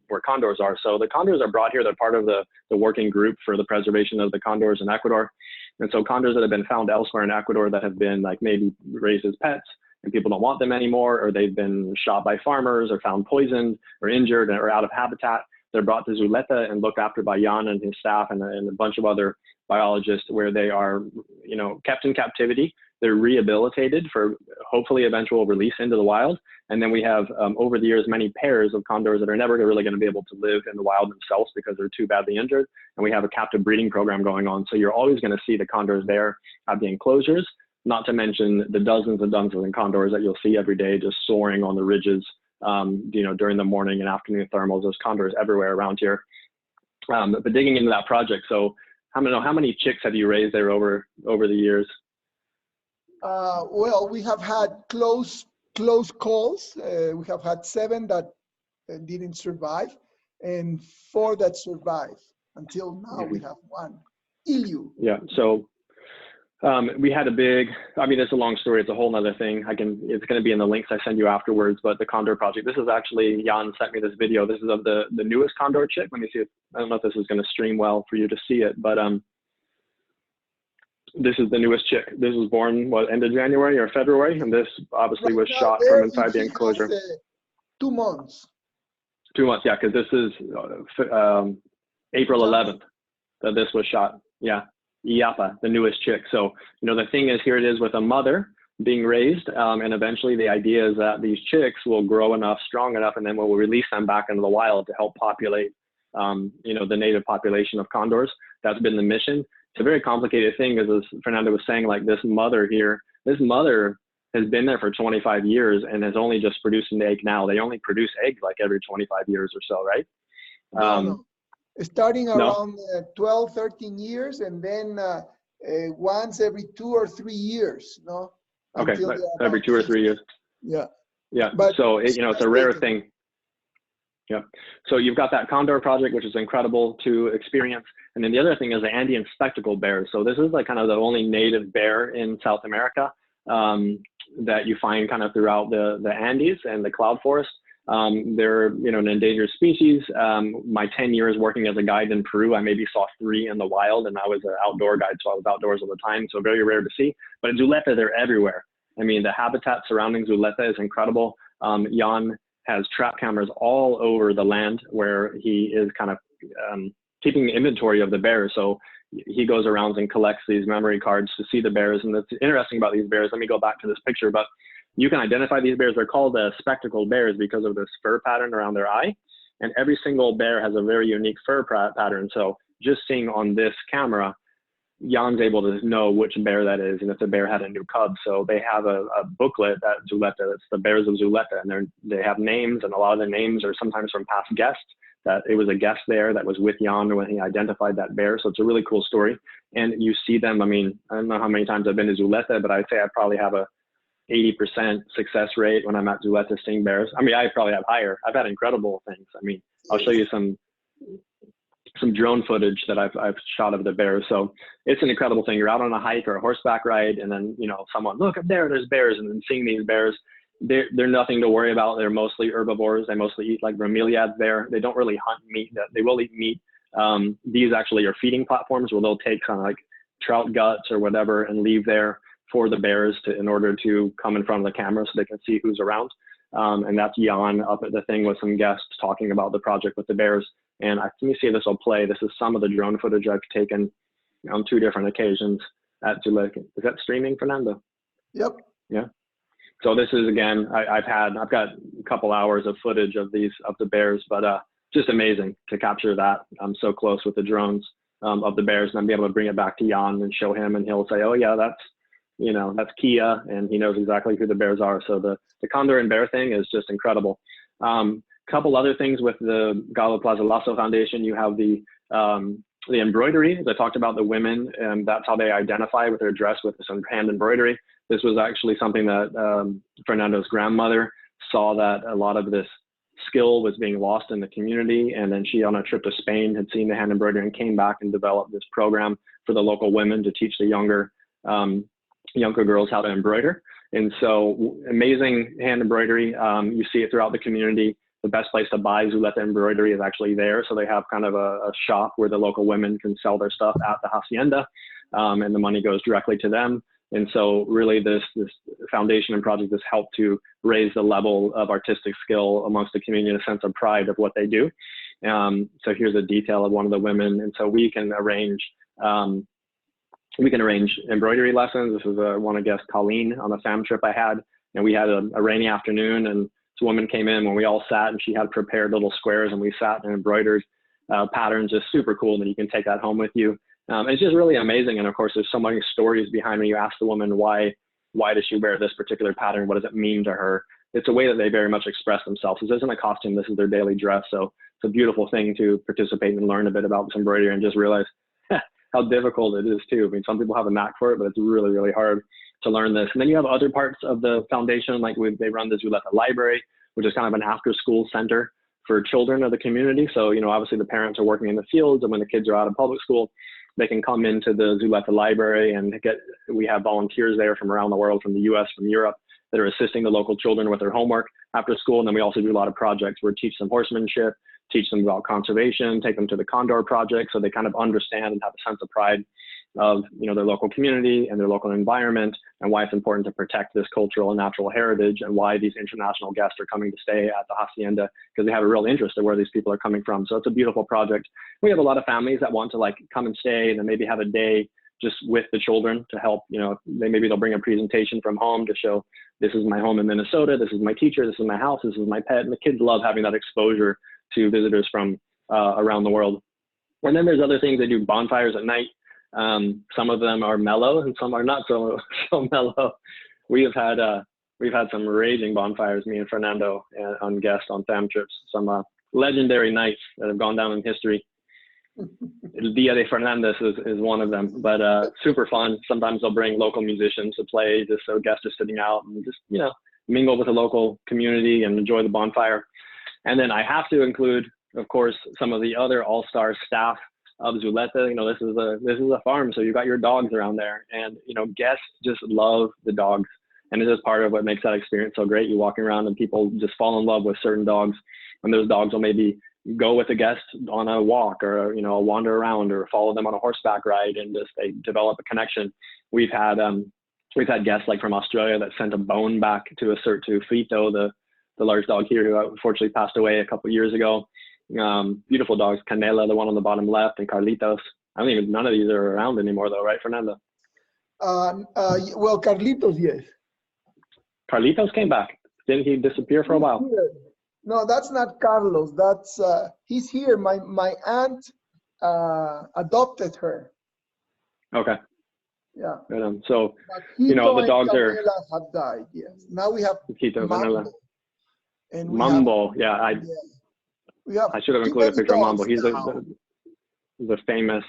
Speaker 1: where condors are. So the condors are brought here. They're part of the working group for the preservation of the condors in Ecuador. And so condors that have been found elsewhere in Ecuador that have been like maybe raised as pets and people don't want them anymore, or they've been shot by farmers or found poisoned or injured or out of habitat. They're brought to Zuleta and looked after by Jan and his staff and a bunch of other biologists, where they are, you know, kept in captivity. They're rehabilitated for hopefully eventual release into the wild. And then we have, over the years, many pairs of condors that are never really going to be able to live in the wild themselves because they're too badly injured. And we have a captive breeding program going on. So you're always going to see the condors there at the enclosures, not to mention the dozens and dozens of condors that you'll see every day just soaring on the ridges, you know, during the morning and afternoon thermals. There's condors everywhere around here. But digging into that project, so how many chicks have you raised there over the years?
Speaker 2: Well, we have had close calls. We have had 7 that didn't survive and 4 that survived. Until now, we have 1. Ilu.
Speaker 1: Yeah, so we had a big, I mean, it's a long story. It's a whole nother thing. It's going to be in the links I send you afterwards, but the Condor project, this is actually, Jan sent me this video. This is of the newest Condor chick. Let me see if, I don't know if this is going to stream well for you to see it, but this is the newest chick. This was born, what, end of January or February? And this obviously was shot from inside the enclosure.
Speaker 2: 2 months.
Speaker 1: 2 months, yeah, because this is April 11th that this was shot. Yeah, Iapa, the newest chick. So, you know, the thing is, here it is with a mother being raised, and eventually the idea is that these chicks will grow enough, strong enough, and then we'll release them back into the wild to help populate, you know, the native population of condors. That's been the mission. It's a very complicated thing, as Fernando was saying, like this mother here, this mother has been there for 25 years and has only just produced an egg now. They only produce eggs like every 25 years or so, right?
Speaker 2: No. Starting around 12, 13 years, and then once every 2 or 3 years, no?
Speaker 1: Okay, every 2 or 3 years.
Speaker 2: Yeah.
Speaker 1: Yeah,
Speaker 2: but
Speaker 1: so you know, it's a rare thing. Yeah, so you've got that Condor project, which is incredible to experience. And then the other thing is the Andean spectacle bears. So this is like kind of the only native bear in South America that you find kind of throughout the Andes and the cloud forest. They're, you know, an endangered species. My 10 years working as a guide in Peru, I maybe saw 3 in the wild, and I was an outdoor guide, so I was outdoors all the time, so very rare to see. But in Zuleta, they're everywhere. I mean, the habitat surrounding Zuleta is incredible. Jan has trap cameras all over the land where he is kind of keeping inventory of the bears. So he goes around and collects these memory cards to see the bears. And what's interesting about these bears, let me go back to this picture, but you can identify these bears. They're called spectacle bears because of this fur pattern around their eye. And every single bear has a very unique fur pattern. So just seeing on this camera, Jan's able to know which bear that is and if the bear had a new cub. So they have a booklet at Zuleta. It's the Bears of Zuleta, and they have names, and a lot of the names are sometimes from past guests, that it was a guest there that was with Jan when he identified that bear. So it's a really cool story. And you see them, I mean, I don't know how many times I've been to Zuleta, but I'd say I probably have a 80% success rate when I'm at Zuleta seeing bears. I mean, I probably have higher. I've had incredible things. I mean, I'll show you some drone footage that I've shot of the bears. So it's an incredible thing. You're out on a hike or a horseback ride, and then, you know, someone, look up there, there's bears, and then seeing these bears, they're nothing to worry about. They're mostly herbivores. They mostly eat like bromeliads there. They don't really hunt meat. They will eat meat. These actually are feeding platforms where they'll take kind of like trout guts or whatever and leave there for the bears in order to come in front of the camera so they can see who's around. And that's Jan up at the thing with some guests talking about the project with the bears. And let me see if this will play. This is some of the drone footage I've taken on 2 different occasions at Zuleta. Is that streaming, Fernando?
Speaker 2: Yep.
Speaker 1: Yeah. So this is, again, I've got a couple hours of footage of the bears, but just amazing to capture that. I'm so close with the drones of the bears, and I'm able to bring it back to Jan and show him, and he'll say, oh yeah, that's, you know, that's Kia, and he knows exactly who the bears are. So the condor and bear thing is just incredible. Couple other things with the Galo Plaza Lasso Foundation. You have the embroidery. As I talked about the women, and that's how they identify with their dress, with some hand embroidery. This was actually something that Fernando's grandmother saw, that a lot of this skill was being lost in the community. And then she, on a trip to Spain, had seen the hand embroidery and came back and developed this program for the local women to teach the younger girls how to embroider. And so amazing hand embroidery. You see it throughout the community. The best place to buy Zuleta embroidery is actually there. So they have kind of a shop where the local women can sell their stuff at the Hacienda, and the money goes directly to them. And so really this foundation and project has helped to raise the level of artistic skill amongst the community and a sense of pride of what they do. So here's a detail of one of the women. And so we can arrange embroidery lessons. This is one of guest Colleen on the fam trip I had. And we had a rainy afternoon, and this woman came in when we all sat, and she had prepared little squares, and we sat and embroidered patterns. Just super cool that you can take that home with you. It's just really amazing. And of course, there's so many stories behind when you ask the woman why does she wear this particular pattern? What does it mean to her? It's a way that they very much express themselves. This isn't a costume, this is their daily dress. So it's a beautiful thing to participate and learn a bit about this embroidery and just realize how difficult it is too. I mean, some people have a knack for it, but it's really, really hard to learn this. And then you have other parts of the foundation, like they run the Zuleta Library, which is kind of an after-school center for children of the community. So, obviously the parents are working in the fields, and when the kids are out of public school, they can come into the Zuleta Library and we have volunteers there from around the world, from the US, from Europe, that are assisting the local children with their homework after school. And then we also do a lot of projects where we teach them horsemanship, teach them about conservation, take them to the Condor project, so they kind of understand and have a sense of pride of their local community and their local environment, and why it's important to protect this cultural and natural heritage, and why these international guests are coming to stay at the Hacienda, because they have a real interest in where these people are coming from. So it's a beautiful project. We have a lot of families that want to come and stay and then maybe have a day just with the children to help. Maybe they'll bring a presentation from home to show, this is my home in Minnesota, this is my teacher, this is my house, this is my pet. And the kids love having that exposure to visitors from around the world. And then there's other things. They do bonfires at night. Some of them are mellow and some are not so mellow. We've had some raging bonfires, me and Fernando, on guests on fam trips. Some legendary nights that have gone down in history. El Dia de Fernandez is one of them, but super fun. Sometimes they'll bring local musicians to play, just so guests are sitting out and just mingle with the local community and enjoy the bonfire. And then I have to include, of course, some of the other all-star staff of Zuleta. This is a farm, so you've got your dogs around there, and guests just love the dogs, and it is part of what makes that experience so great. You walking around and people just fall in love with certain dogs, and those dogs will maybe go with a guest on a walk, or wander around, or follow them on a horseback ride, and just they develop a connection. We've had guests like from Australia that sent a bone back to Fito, the large dog here, who unfortunately passed away a couple of years ago. Beautiful dogs, Canela, the one on the bottom left, and Carlitos. None of these are around anymore though, right, Fernando?
Speaker 2: Well, Carlitos, yes.
Speaker 1: Carlitos came back. Didn't he disappear for a while?
Speaker 2: No, that's not Carlos. That's he's here. My aunt adopted her.
Speaker 1: Okay.
Speaker 2: Yeah.
Speaker 1: So the dogs are
Speaker 2: have died. Yes. Now we have
Speaker 1: Quito, Vanilla.
Speaker 2: And
Speaker 1: Mambo. I should have included a picture of Mambo. He's the famous,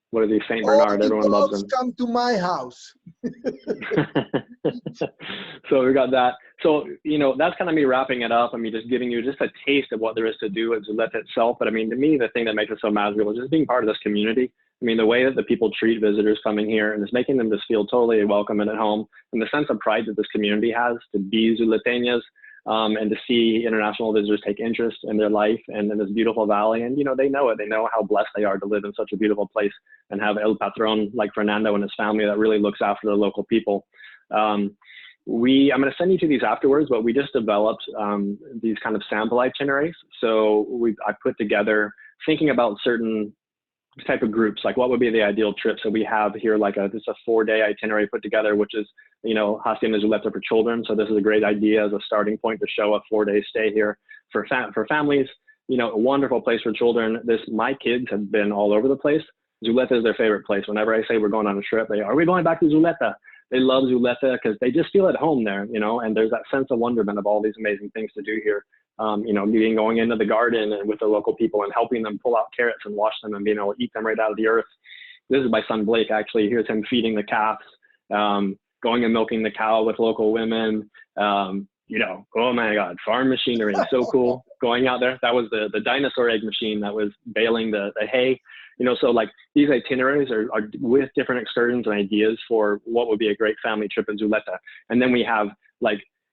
Speaker 1: what is he, Saint Bernard? Everyone loves him.
Speaker 2: Come to my house.
Speaker 1: So we got that. So, that's kind of me wrapping it up. Just giving you just a taste of what there is to do at Zuleta itself. But to me, the thing that makes it so magical is just being part of this community. The way that the people treat visitors coming here, and just making them just feel totally welcome and at home, and the sense of pride that this community has to be Zuleteñas. And to see international visitors take interest in their life and in this beautiful valley. And, they know it. They know how blessed they are to live in such a beautiful place and have El Patron like Fernando and his family that really looks after the local people. I'm going to send you to these afterwards, but we just developed these kind of sample itineraries. So I put together, thinking about certain type of groups, like what would be the ideal trip. So we have here this a 4-day itinerary put together, which is, Hacienda Zuleta for children. So this is a great idea as a starting point to show a 4-day stay here for families. A wonderful place for children. My kids have been all over the place. Zuleta is their favorite place. Whenever I say we're going on a trip, are we going back to Zuleta? They love Zuleta because they just feel at home there, and there's that sense of wonderment of all these amazing things to do here. Going into the garden and with the local people and helping them pull out carrots and wash them and being able to eat them right out of the earth. This is my son Blake, actually. Here's him feeding the calves, going and milking the cow with local women. Oh my God, farm machinery, so cool. Going out there, that was the dinosaur egg machine that was baling the hay. So these itineraries are with different excursions and ideas for what would be a great family trip in Zuleta. And then we have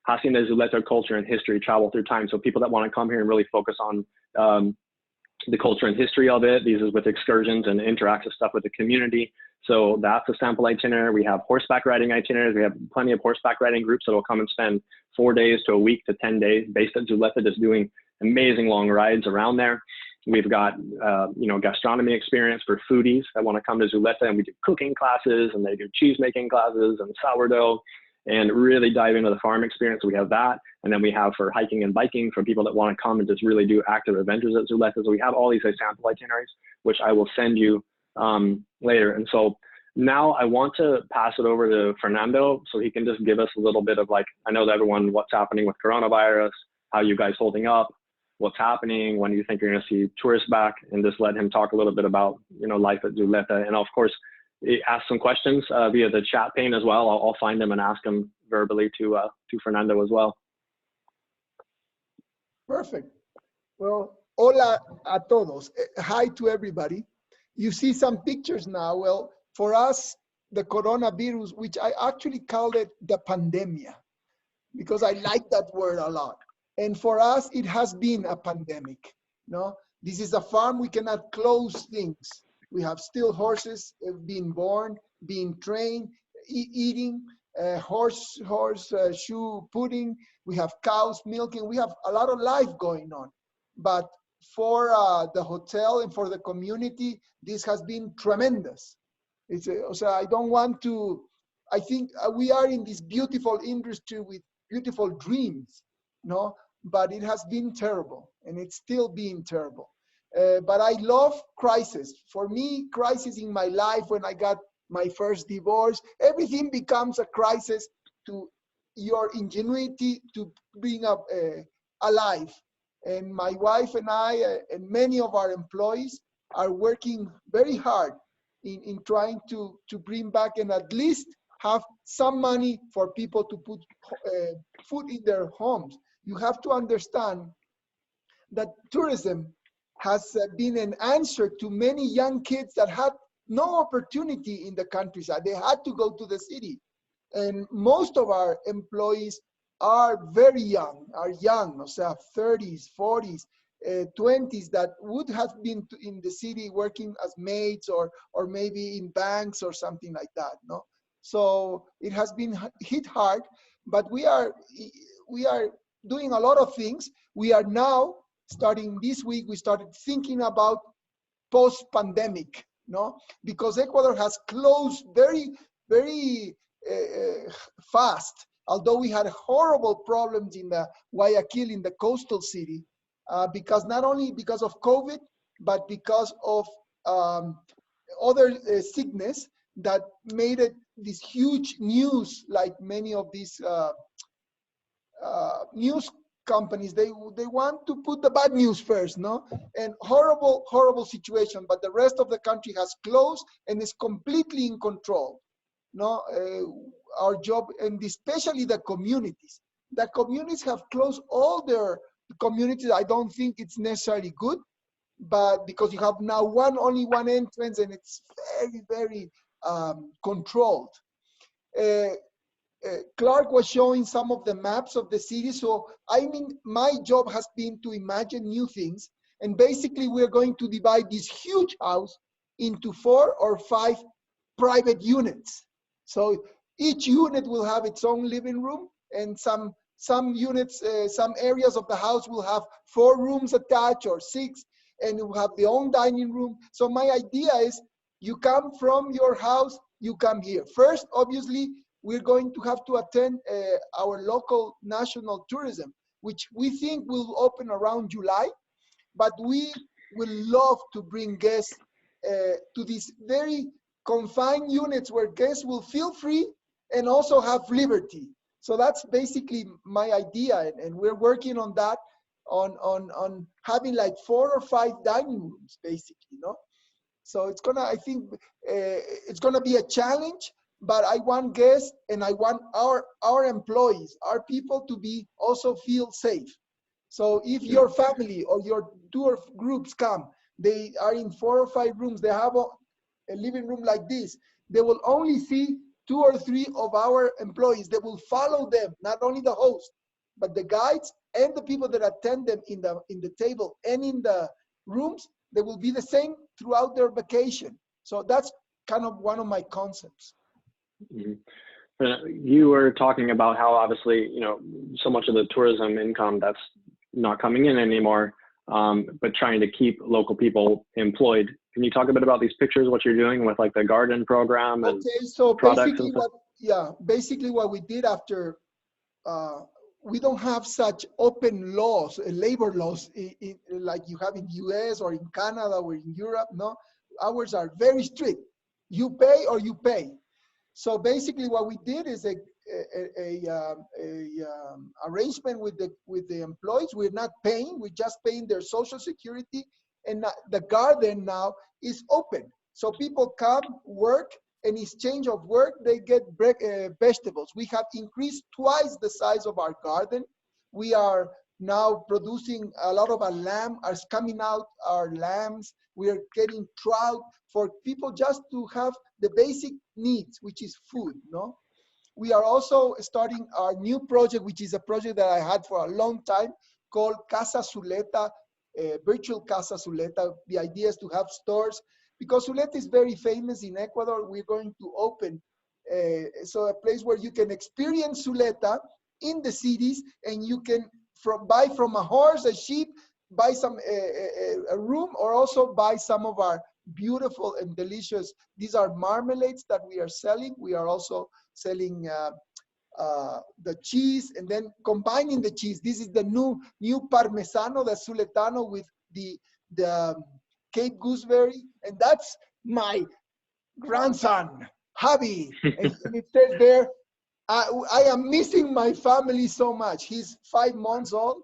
Speaker 1: Hacienda Zuleta culture and history, travel through time. So people that want to come here and really focus on the culture and history of it. These is with excursions and interactive stuff with the community. So that's a sample itinerary. We have horseback riding itineraries. We have plenty of horseback riding groups that will come and spend 4 days to a week to 10 days based at Zuleta, just doing amazing long rides around there. We've got, gastronomy experience for foodies that want to come to Zuleta, and we do cooking classes, and they do cheese making classes and sourdough, and really dive into the farm experience. So we have that. And then we have for hiking and biking for people that want to come and just really do active adventures at Zuleta. So we have all these sample itineraries, which I will send you later. And so now I want to pass it over to Fernando so he can just give us a little bit of, like, I know that everyone, what's happening with coronavirus, how you guys holding up, what's happening, when do you think you're going to see tourists back, and just let him talk a little bit about, life at Zuleta. And of course, ask some questions via the chat pane as well. I'll find them and ask them verbally to Fernando as well.
Speaker 2: Perfect. Well, hola a todos. Hi to everybody. You see some pictures now. Well, for us, the coronavirus, which I actually called it the pandemia, because I like that word a lot. And for us, it has been a pandemic. No, this is a farm. We cannot close things. We have still horses being born, being trained, eating, horse shoe pudding. We have cows milking. We have a lot of life going on. But for the hotel and for the community, this has been tremendous. So I don't want to, I think we are in this beautiful industry with beautiful dreams, no? But it has been terrible, and it's still being terrible. But I love crisis. For me, crisis in my life, when I got my first divorce, everything becomes a crisis to your ingenuity to bring up alive. And my wife and I and many of our employees are working very hard in trying to bring back and at least have some money for people to put food in their homes. You have to understand that tourism has been an answer to many young kids that had no opportunity in the countryside. They had to go to the city. And most of our employees are very young, so 30s, 40s, 20s, that would have been in the city working as maids or maybe in banks or something like that, no? So it has been hit hard, but we are doing a lot of things. We are now, starting this week, we started thinking about post-pandemic, no? Because Ecuador has closed very, very fast, although we had horrible problems in the Guayaquil, in the coastal city, because not only because of COVID, but because of other sickness that made it this huge news, like many of these news companies, they want to put the bad news first, no? And horrible situation, but the rest of the country has closed and is completely in control, no? Our job, and especially the communities. The communities have closed all their communities. I don't think it's necessarily good, but because you have now only one entrance, and it's very, very controlled. Clark was showing some of the maps of the city. So I mean, my job has been to imagine new things. And basically, we're going to divide this huge house into 4 or 5 private units. So each unit will have its own living room, and some units, some areas of the house will have 4 rooms attached or 6, and you have the own dining room. So my idea is, you come from your house, you come here. First, obviously, we're going to have to attend our local national tourism, which we think will open around July, but we will love to bring guests to these very confined units where guests will feel free and also have liberty. So that's basically my idea, and we're working on that, on having like 4 or 5 dining rooms, basically, no? So it's gonna, I think, it's gonna be a challenge, but I want guests and I want our employees, our people, to be also feel safe. So if your family or your tour groups come, they are in 4 or 5 rooms, they have a living room like this, they will only see 2 or 3 of our employees. They will follow them, not only the host, but the guides and the people that attend them in the table and in the rooms. They will be the same throughout their vacation. So that's kind of one of my concepts.
Speaker 1: Mhm. You were talking about how obviously, you know, so much of the tourism income that's not coming in anymore, but trying to keep local people employed. Can you talk a bit about these pictures, what you're doing with like the garden program and
Speaker 2: Okay, so
Speaker 1: products
Speaker 2: basically
Speaker 1: and stuff?
Speaker 2: basically what we did after, we don't have such open laws, labor laws, like you have in the US or in Canada or in Europe, no? Ours are very strict. You pay or you pay. So basically what we did is a arrangement with the employees. We're not paying, we're just paying their social security, and the garden now is open. So people come, work, in exchange of work, they get vegetables. We have increased twice the size of our garden. We are now producing a lot of our lamb, are coming out our lambs. We are getting trout for people just to have the basic needs, which is food, no? We are also starting our new project, which is a project that I had for a long time, called Casa Zuleta, virtual Casa Zuleta. The idea is to have stores, because Zuleta is very famous in Ecuador. We're going to open so a place where you can experience Zuleta in the cities, and you can buy from a horse, a sheep, buy some a room, or also buy some of our beautiful and delicious. These are marmalades that we are selling. We are also selling the cheese, and then combining the cheese. This is the new Parmesano, the Zuletano, with the Cape Gooseberry, and that's my grandson, Javi. And it says there, I am missing my family so much. He's 5 months old,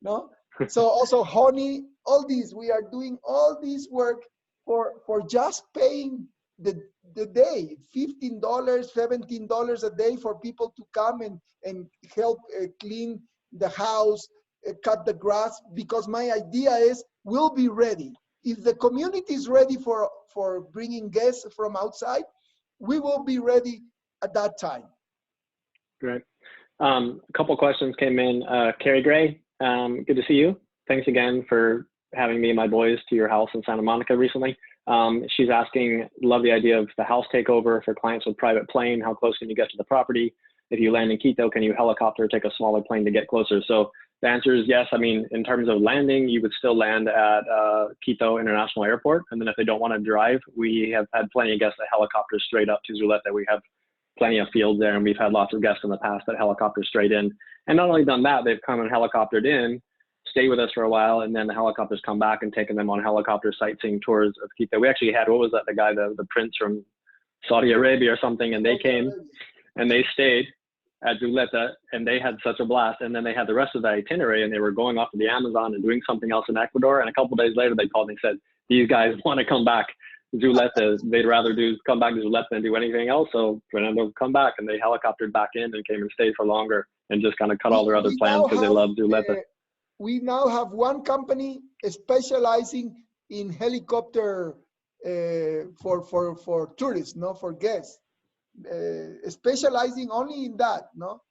Speaker 2: no? So also honey, all these, we are doing all this work for just paying the day, $15, $17 a day for people to come and help clean the house, cut the grass, because my idea is we'll be ready. If the community is ready for bringing guests from outside, we will be ready at that time.
Speaker 1: Great. A couple questions came in. Carrie Gray, good to see you. Thanks again for having me and my boys to your house in Santa Monica recently. She's asking, love the idea of the house takeover for clients with private plane. How close can you get to the property? If you land in Quito, can you helicopter or take a smaller plane to get closer? So the answer is yes. I mean, in terms of landing, you would still land at Quito International Airport. And then if they don't want to drive, we have had plenty of guests that helicopter straight up to Zuleta. We have plenty of fields there, and we've had lots of guests in the past that helicopter straight in. And not only done that, they've come and helicoptered in, stay with us for a while, and then the helicopters come back and taken them on helicopter sightseeing tours of Quito. We actually had, what was that, the guy, the prince from Saudi Arabia or something, and they came and they stayed at Zuleta, and they had such a blast. And then they had the rest of the itinerary, and they were going off to the Amazon and doing something else in Ecuador. And a couple of days later, they called and said, these guys want to come back to Zuleta. They'd rather come back to Zuleta than do anything else. So Fernando, come back. And they helicoptered back in and came and stayed for longer and just kind of cut all their other plans because they love Zuleta.
Speaker 2: We now have one company specializing in helicopter for tourists, no, for guests, specializing only in that, no.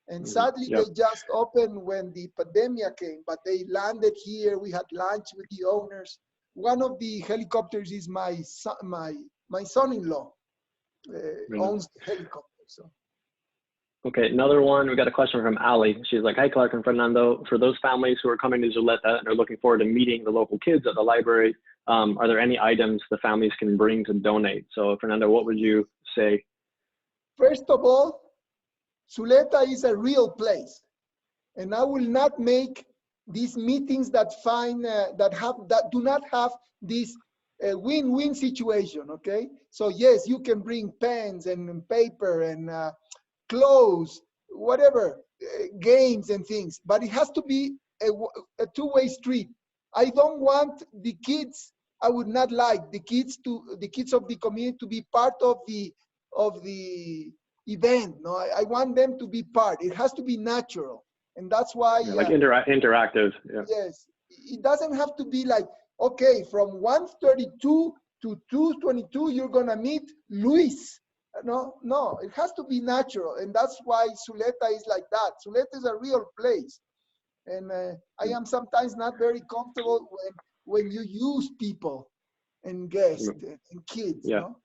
Speaker 2: And sadly, they just opened when the pandemic came, but they landed here. We had lunch with the owners. One of the helicopters is my son-in-law owns the helicopter. So.
Speaker 1: Okay, another one. We got a question from Ali. She's like, hi, Clark and Fernando. For those families who are coming to Zuleta and are looking forward to meeting the local kids at the library, are there any items the families can bring to donate? So Fernando, what would you say?
Speaker 2: First of all, Zuleta is a real place. And I will not make these meetings that do not have this win-win situation, okay? So yes, you can bring pens and paper and clothes, whatever, games and things, but it has to be a two-way street. I don't want the kids, I would not like the kids of the community to be part of the event. No, I want them to be part. It has to be natural. And that's why
Speaker 1: like interactive. Yeah.
Speaker 2: Yes, it doesn't have to be like, okay, from 1:32 to 2:22 you're gonna meet Luis. No, it has to be natural, and that's why Zuleta is like that. Zuleta is a real place, and I am sometimes not very comfortable when you use people and guests and kids.
Speaker 1: Yeah.
Speaker 2: No?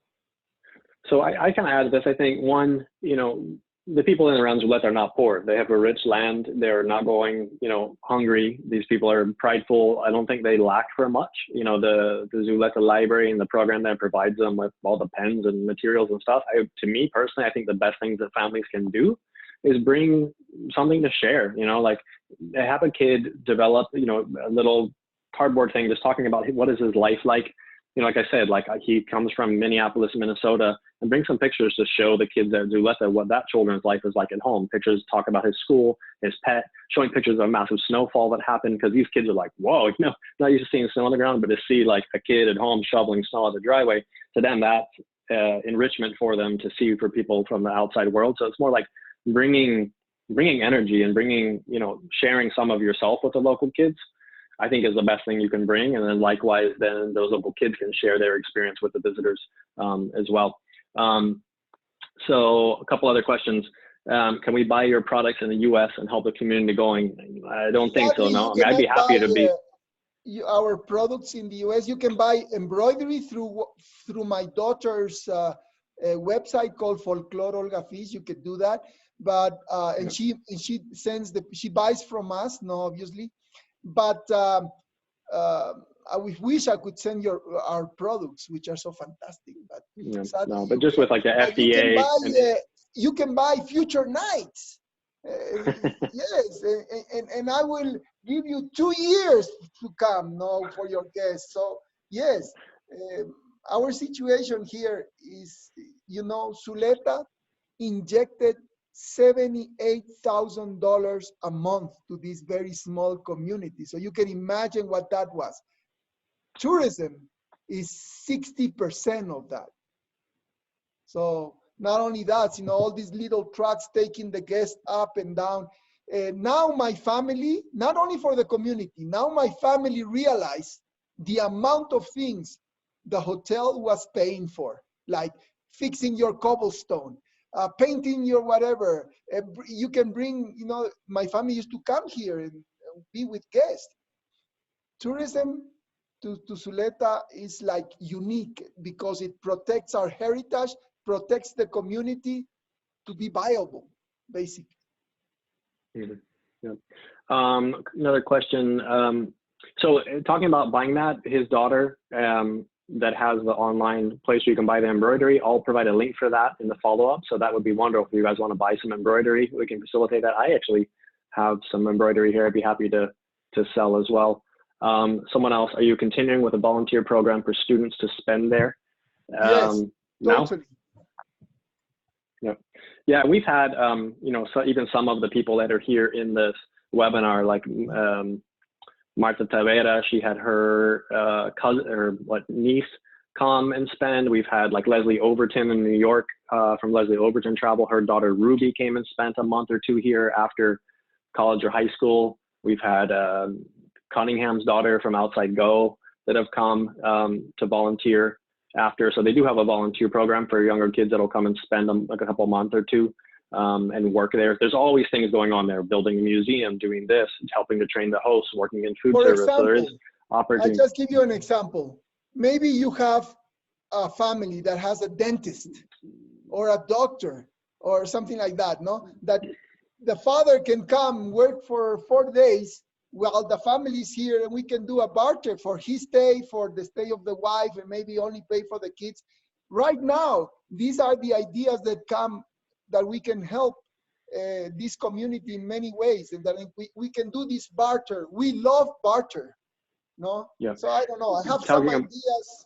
Speaker 1: So I kind of add this. I think one, the people in and around Zuleta are not poor. They have a rich land. They're not going, hungry. These people are prideful. I don't think they lack for much. The Zuleta library and the program that provides them with all the pens and materials and stuff. To me personally, I think the best things that families can do is bring something to share. Like have a kid develop, a little cardboard thing, just talking about what is his life like. Like I said, like he comes from Minneapolis, Minnesota, and bring some pictures to show the kids at Zuleta what that children's life is like at home. Pictures talk about his school, his pet, showing pictures of a massive snowfall that happened, because these kids are like, whoa, not used to seeing snow on the ground, but to see like a kid at home shoveling snow at the driveway, to them that's enrichment for them to see for people from the outside world. So it's more like bringing energy and sharing some of yourself with the local kids, I think is the best thing you can bring. And then likewise, then those local kids can share their experience with the visitors as well. So a couple other questions. Can we buy your products in the US and help the community going? I don't think so, no. I mean, I'd be happy to be.
Speaker 2: Our products in the US, you can buy embroidery through my daughter's website called Folklore Olga Fish. You could do that. But, and she she buys from us, no, obviously. But I wish I could send our products, which are so fantastic. But
Speaker 1: no, but just with like the FDA.
Speaker 2: You can buy future nights. Yes, and I will give you 2 years to come, for your guests. So yes, our situation here is, Zuleta injected $78,000 a month to this very small community. So you can imagine what that was. Tourism is 60% of that. So not only that, all these little trucks taking the guests up and down. Now my family, not only for the community, now my family realized the amount of things the hotel was paying for, like fixing your cobblestone, painting your whatever. You can bring, my family used to come here and be with guests. Tourism to Zuleta is like unique because it protects our heritage, protects the community to be viable, basically.
Speaker 1: Mm-hmm. Yeah. Another question. So talking about buying that, his daughter that has the online place where you can buy the embroidery, I'll provide a link for that in the follow-up. So that would be wonderful if you guys want to buy some embroidery. We can facilitate that. I actually have some embroidery here. I'd be happy to sell as well. Someone else, are you continuing with a volunteer program for students to spend there?
Speaker 2: Yes, totally.
Speaker 1: Yeah, we've had, so even some of the people that are here in this webinar, like Marta Tavera, she had her cousin or niece come and spend. We've had like Leslie Overton in New York from Leslie Overton Travel. Her daughter Ruby came and spent a month or two here after college or high school. We've had Cunningham's daughter from Outside Go that have come to volunteer after. So they do have a volunteer program for younger kids that'll come and spend like a couple months or two and work there. There's always things going on there, building a museum, doing this, helping to train the hosts, working in food service.
Speaker 2: Example,
Speaker 1: so there is opportunity.
Speaker 2: I'll just give you an example. Maybe you have a family that has a dentist or a doctor or something like that, that the father can come work for 4 days while the family is here, and we can do a barter for his stay, for the stay of the wife, and maybe only pay for the kids. Right now, these are the ideas that come that we can help this community in many ways, and that we can do this barter. We love barter,
Speaker 1: Yeah.
Speaker 2: So I don't know. I have some ideas.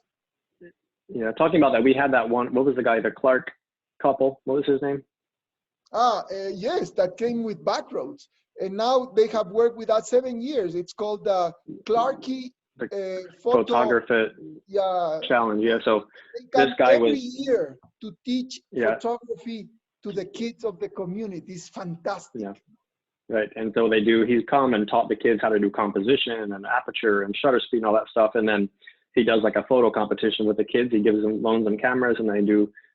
Speaker 1: Yeah, talking about that, we had that one. What was the guy? The Clark couple. What was his name?
Speaker 2: Yes, that came with Backroads. And now they have worked with us 7 years. It's called the Clarky
Speaker 1: Photography Challenge. Yeah, so this guy
Speaker 2: every year to teach photography to the kids of the community. It's fantastic.
Speaker 1: Yeah, right. And so he's come and taught the kids how to do composition and aperture and shutter speed and all that stuff. And then he does like a photo competition with the kids. He gives them loans and cameras, and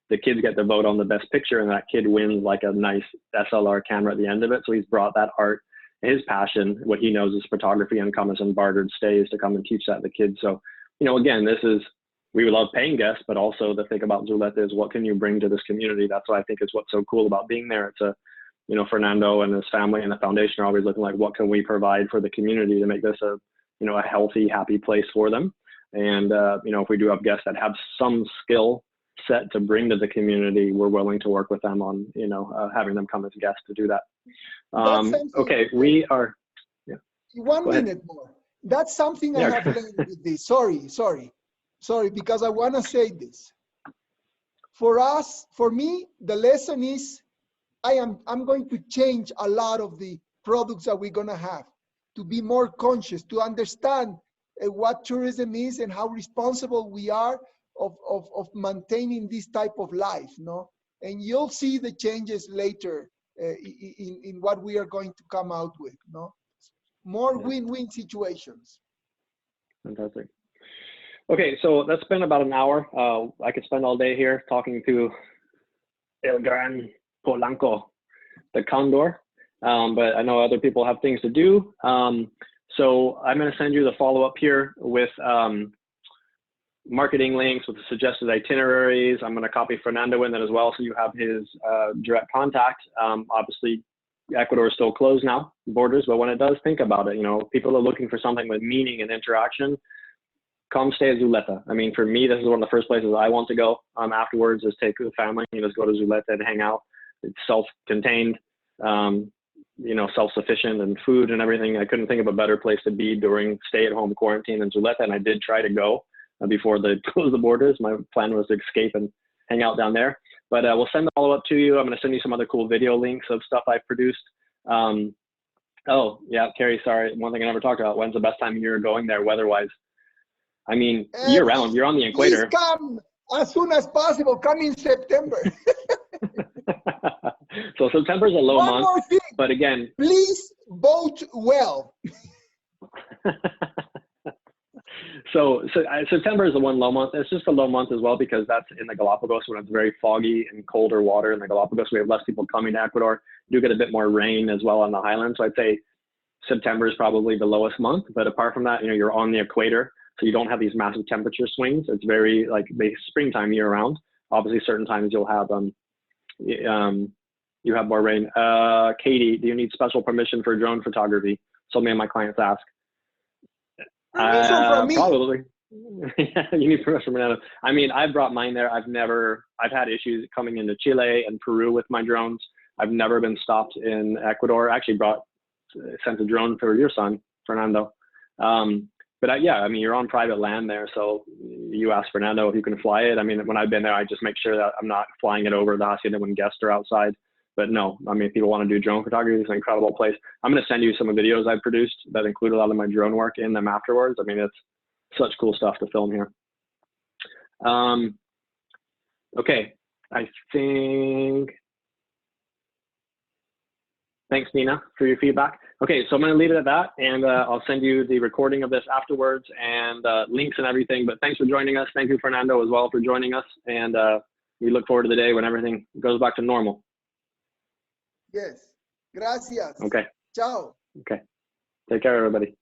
Speaker 1: the kids get to vote on the best picture, and that kid wins like a nice SLR camera at the end of it. So he's brought that art, his passion, what he knows is photography, and comes and bartered stays to come and teach that to the kids. So, again, this is we love paying guests, but also the thing about Zuleta is what can you bring to this community? That's what I think is what's so cool about being there. It's Fernando and his family and the foundation are always looking like, what can we provide for the community to make this a healthy, happy place for them? And, if we do have guests that have some skill set to bring to the community, we're willing to work with them on, having them come as guests to do that. Okay, we are. Yeah.
Speaker 2: 1 minute more. That's something I have learned with this. Sorry, because I want to say this. For me, the lesson is I'm going to change a lot of the products that we're going to have, to be more conscious, to understand what tourism is and how responsible we are of maintaining this type of life, no? And you'll see the changes later in what we are going to come out with, no? More win-win situations.
Speaker 1: Fantastic. Okay, so that's been about an hour. I could spend all day here talking to El Gran Polanco, the Condor, but I know other people have things to do. So I'm going to send you the follow-up here with marketing links, with the suggested itineraries. I'm going to copy Fernando in that as well, so you have his direct contact. Obviously, Ecuador is still closed now, borders, but when it does, think about it. People are looking for something with meaning and interaction. Come stay at Zuleta. I mean, for me, this is one of the first places I want to go afterwards, is take the family, just go to Zuleta and hang out. It's self-contained, self-sufficient, and food and everything. I couldn't think of a better place to be during stay-at-home quarantine in Zuleta, and I did try to go before they closed the borders. My plan was to escape and hang out down there. But we'll send the follow-up to you. I'm going to send you some other cool video links of stuff I've produced. Oh, yeah, Carrie, sorry. One thing I never talked about, when's the best time you're going there weather-wise? I mean, year-round. You're on the equator.
Speaker 2: Please come as soon as possible. Come in September.
Speaker 1: So September is a low month.
Speaker 2: One more thing.
Speaker 1: But again,
Speaker 2: please vote well.
Speaker 1: So September is the one low month. It's just a low month as well because that's in the Galapagos when it's very foggy and colder water in the Galapagos. We have less people coming to Ecuador. You get a bit more rain as well on the highlands. So I'd say September is probably the lowest month. But apart from that, you're on the equator, so you don't have these massive temperature swings. It's very like springtime year round. Obviously, certain times you'll have you have more rain. Katie, do you need special permission for drone photography? So many of my clients ask. Probably. You need permission from Fernando. I mean, I've brought mine there. I've had issues coming into Chile and Peru with my drones. I've never been stopped in Ecuador. I actually sent a drone for your son, Fernando. But yeah, I mean, you're on private land there. So you ask Fernando if you can fly it. I mean, when I've been there, I just make sure that I'm not flying it over the Hacienda when guests are outside. But no, I mean, if people want to do drone photography, it's an incredible place. I'm going to send you some videos I've produced that include a lot of my drone work in them afterwards. I mean, it's such cool stuff to film here. Okay, I think, thanks, Nina, for your feedback. Okay, so I'm going to leave it at that, and I'll send you the recording of this afterwards and links and everything. But thanks for joining us. Thank you, Fernando, as well for joining us. And we look forward to the day when everything goes back to normal.
Speaker 2: Yes. Gracias.
Speaker 1: Okay.
Speaker 2: Ciao.
Speaker 1: Okay. Take care, everybody.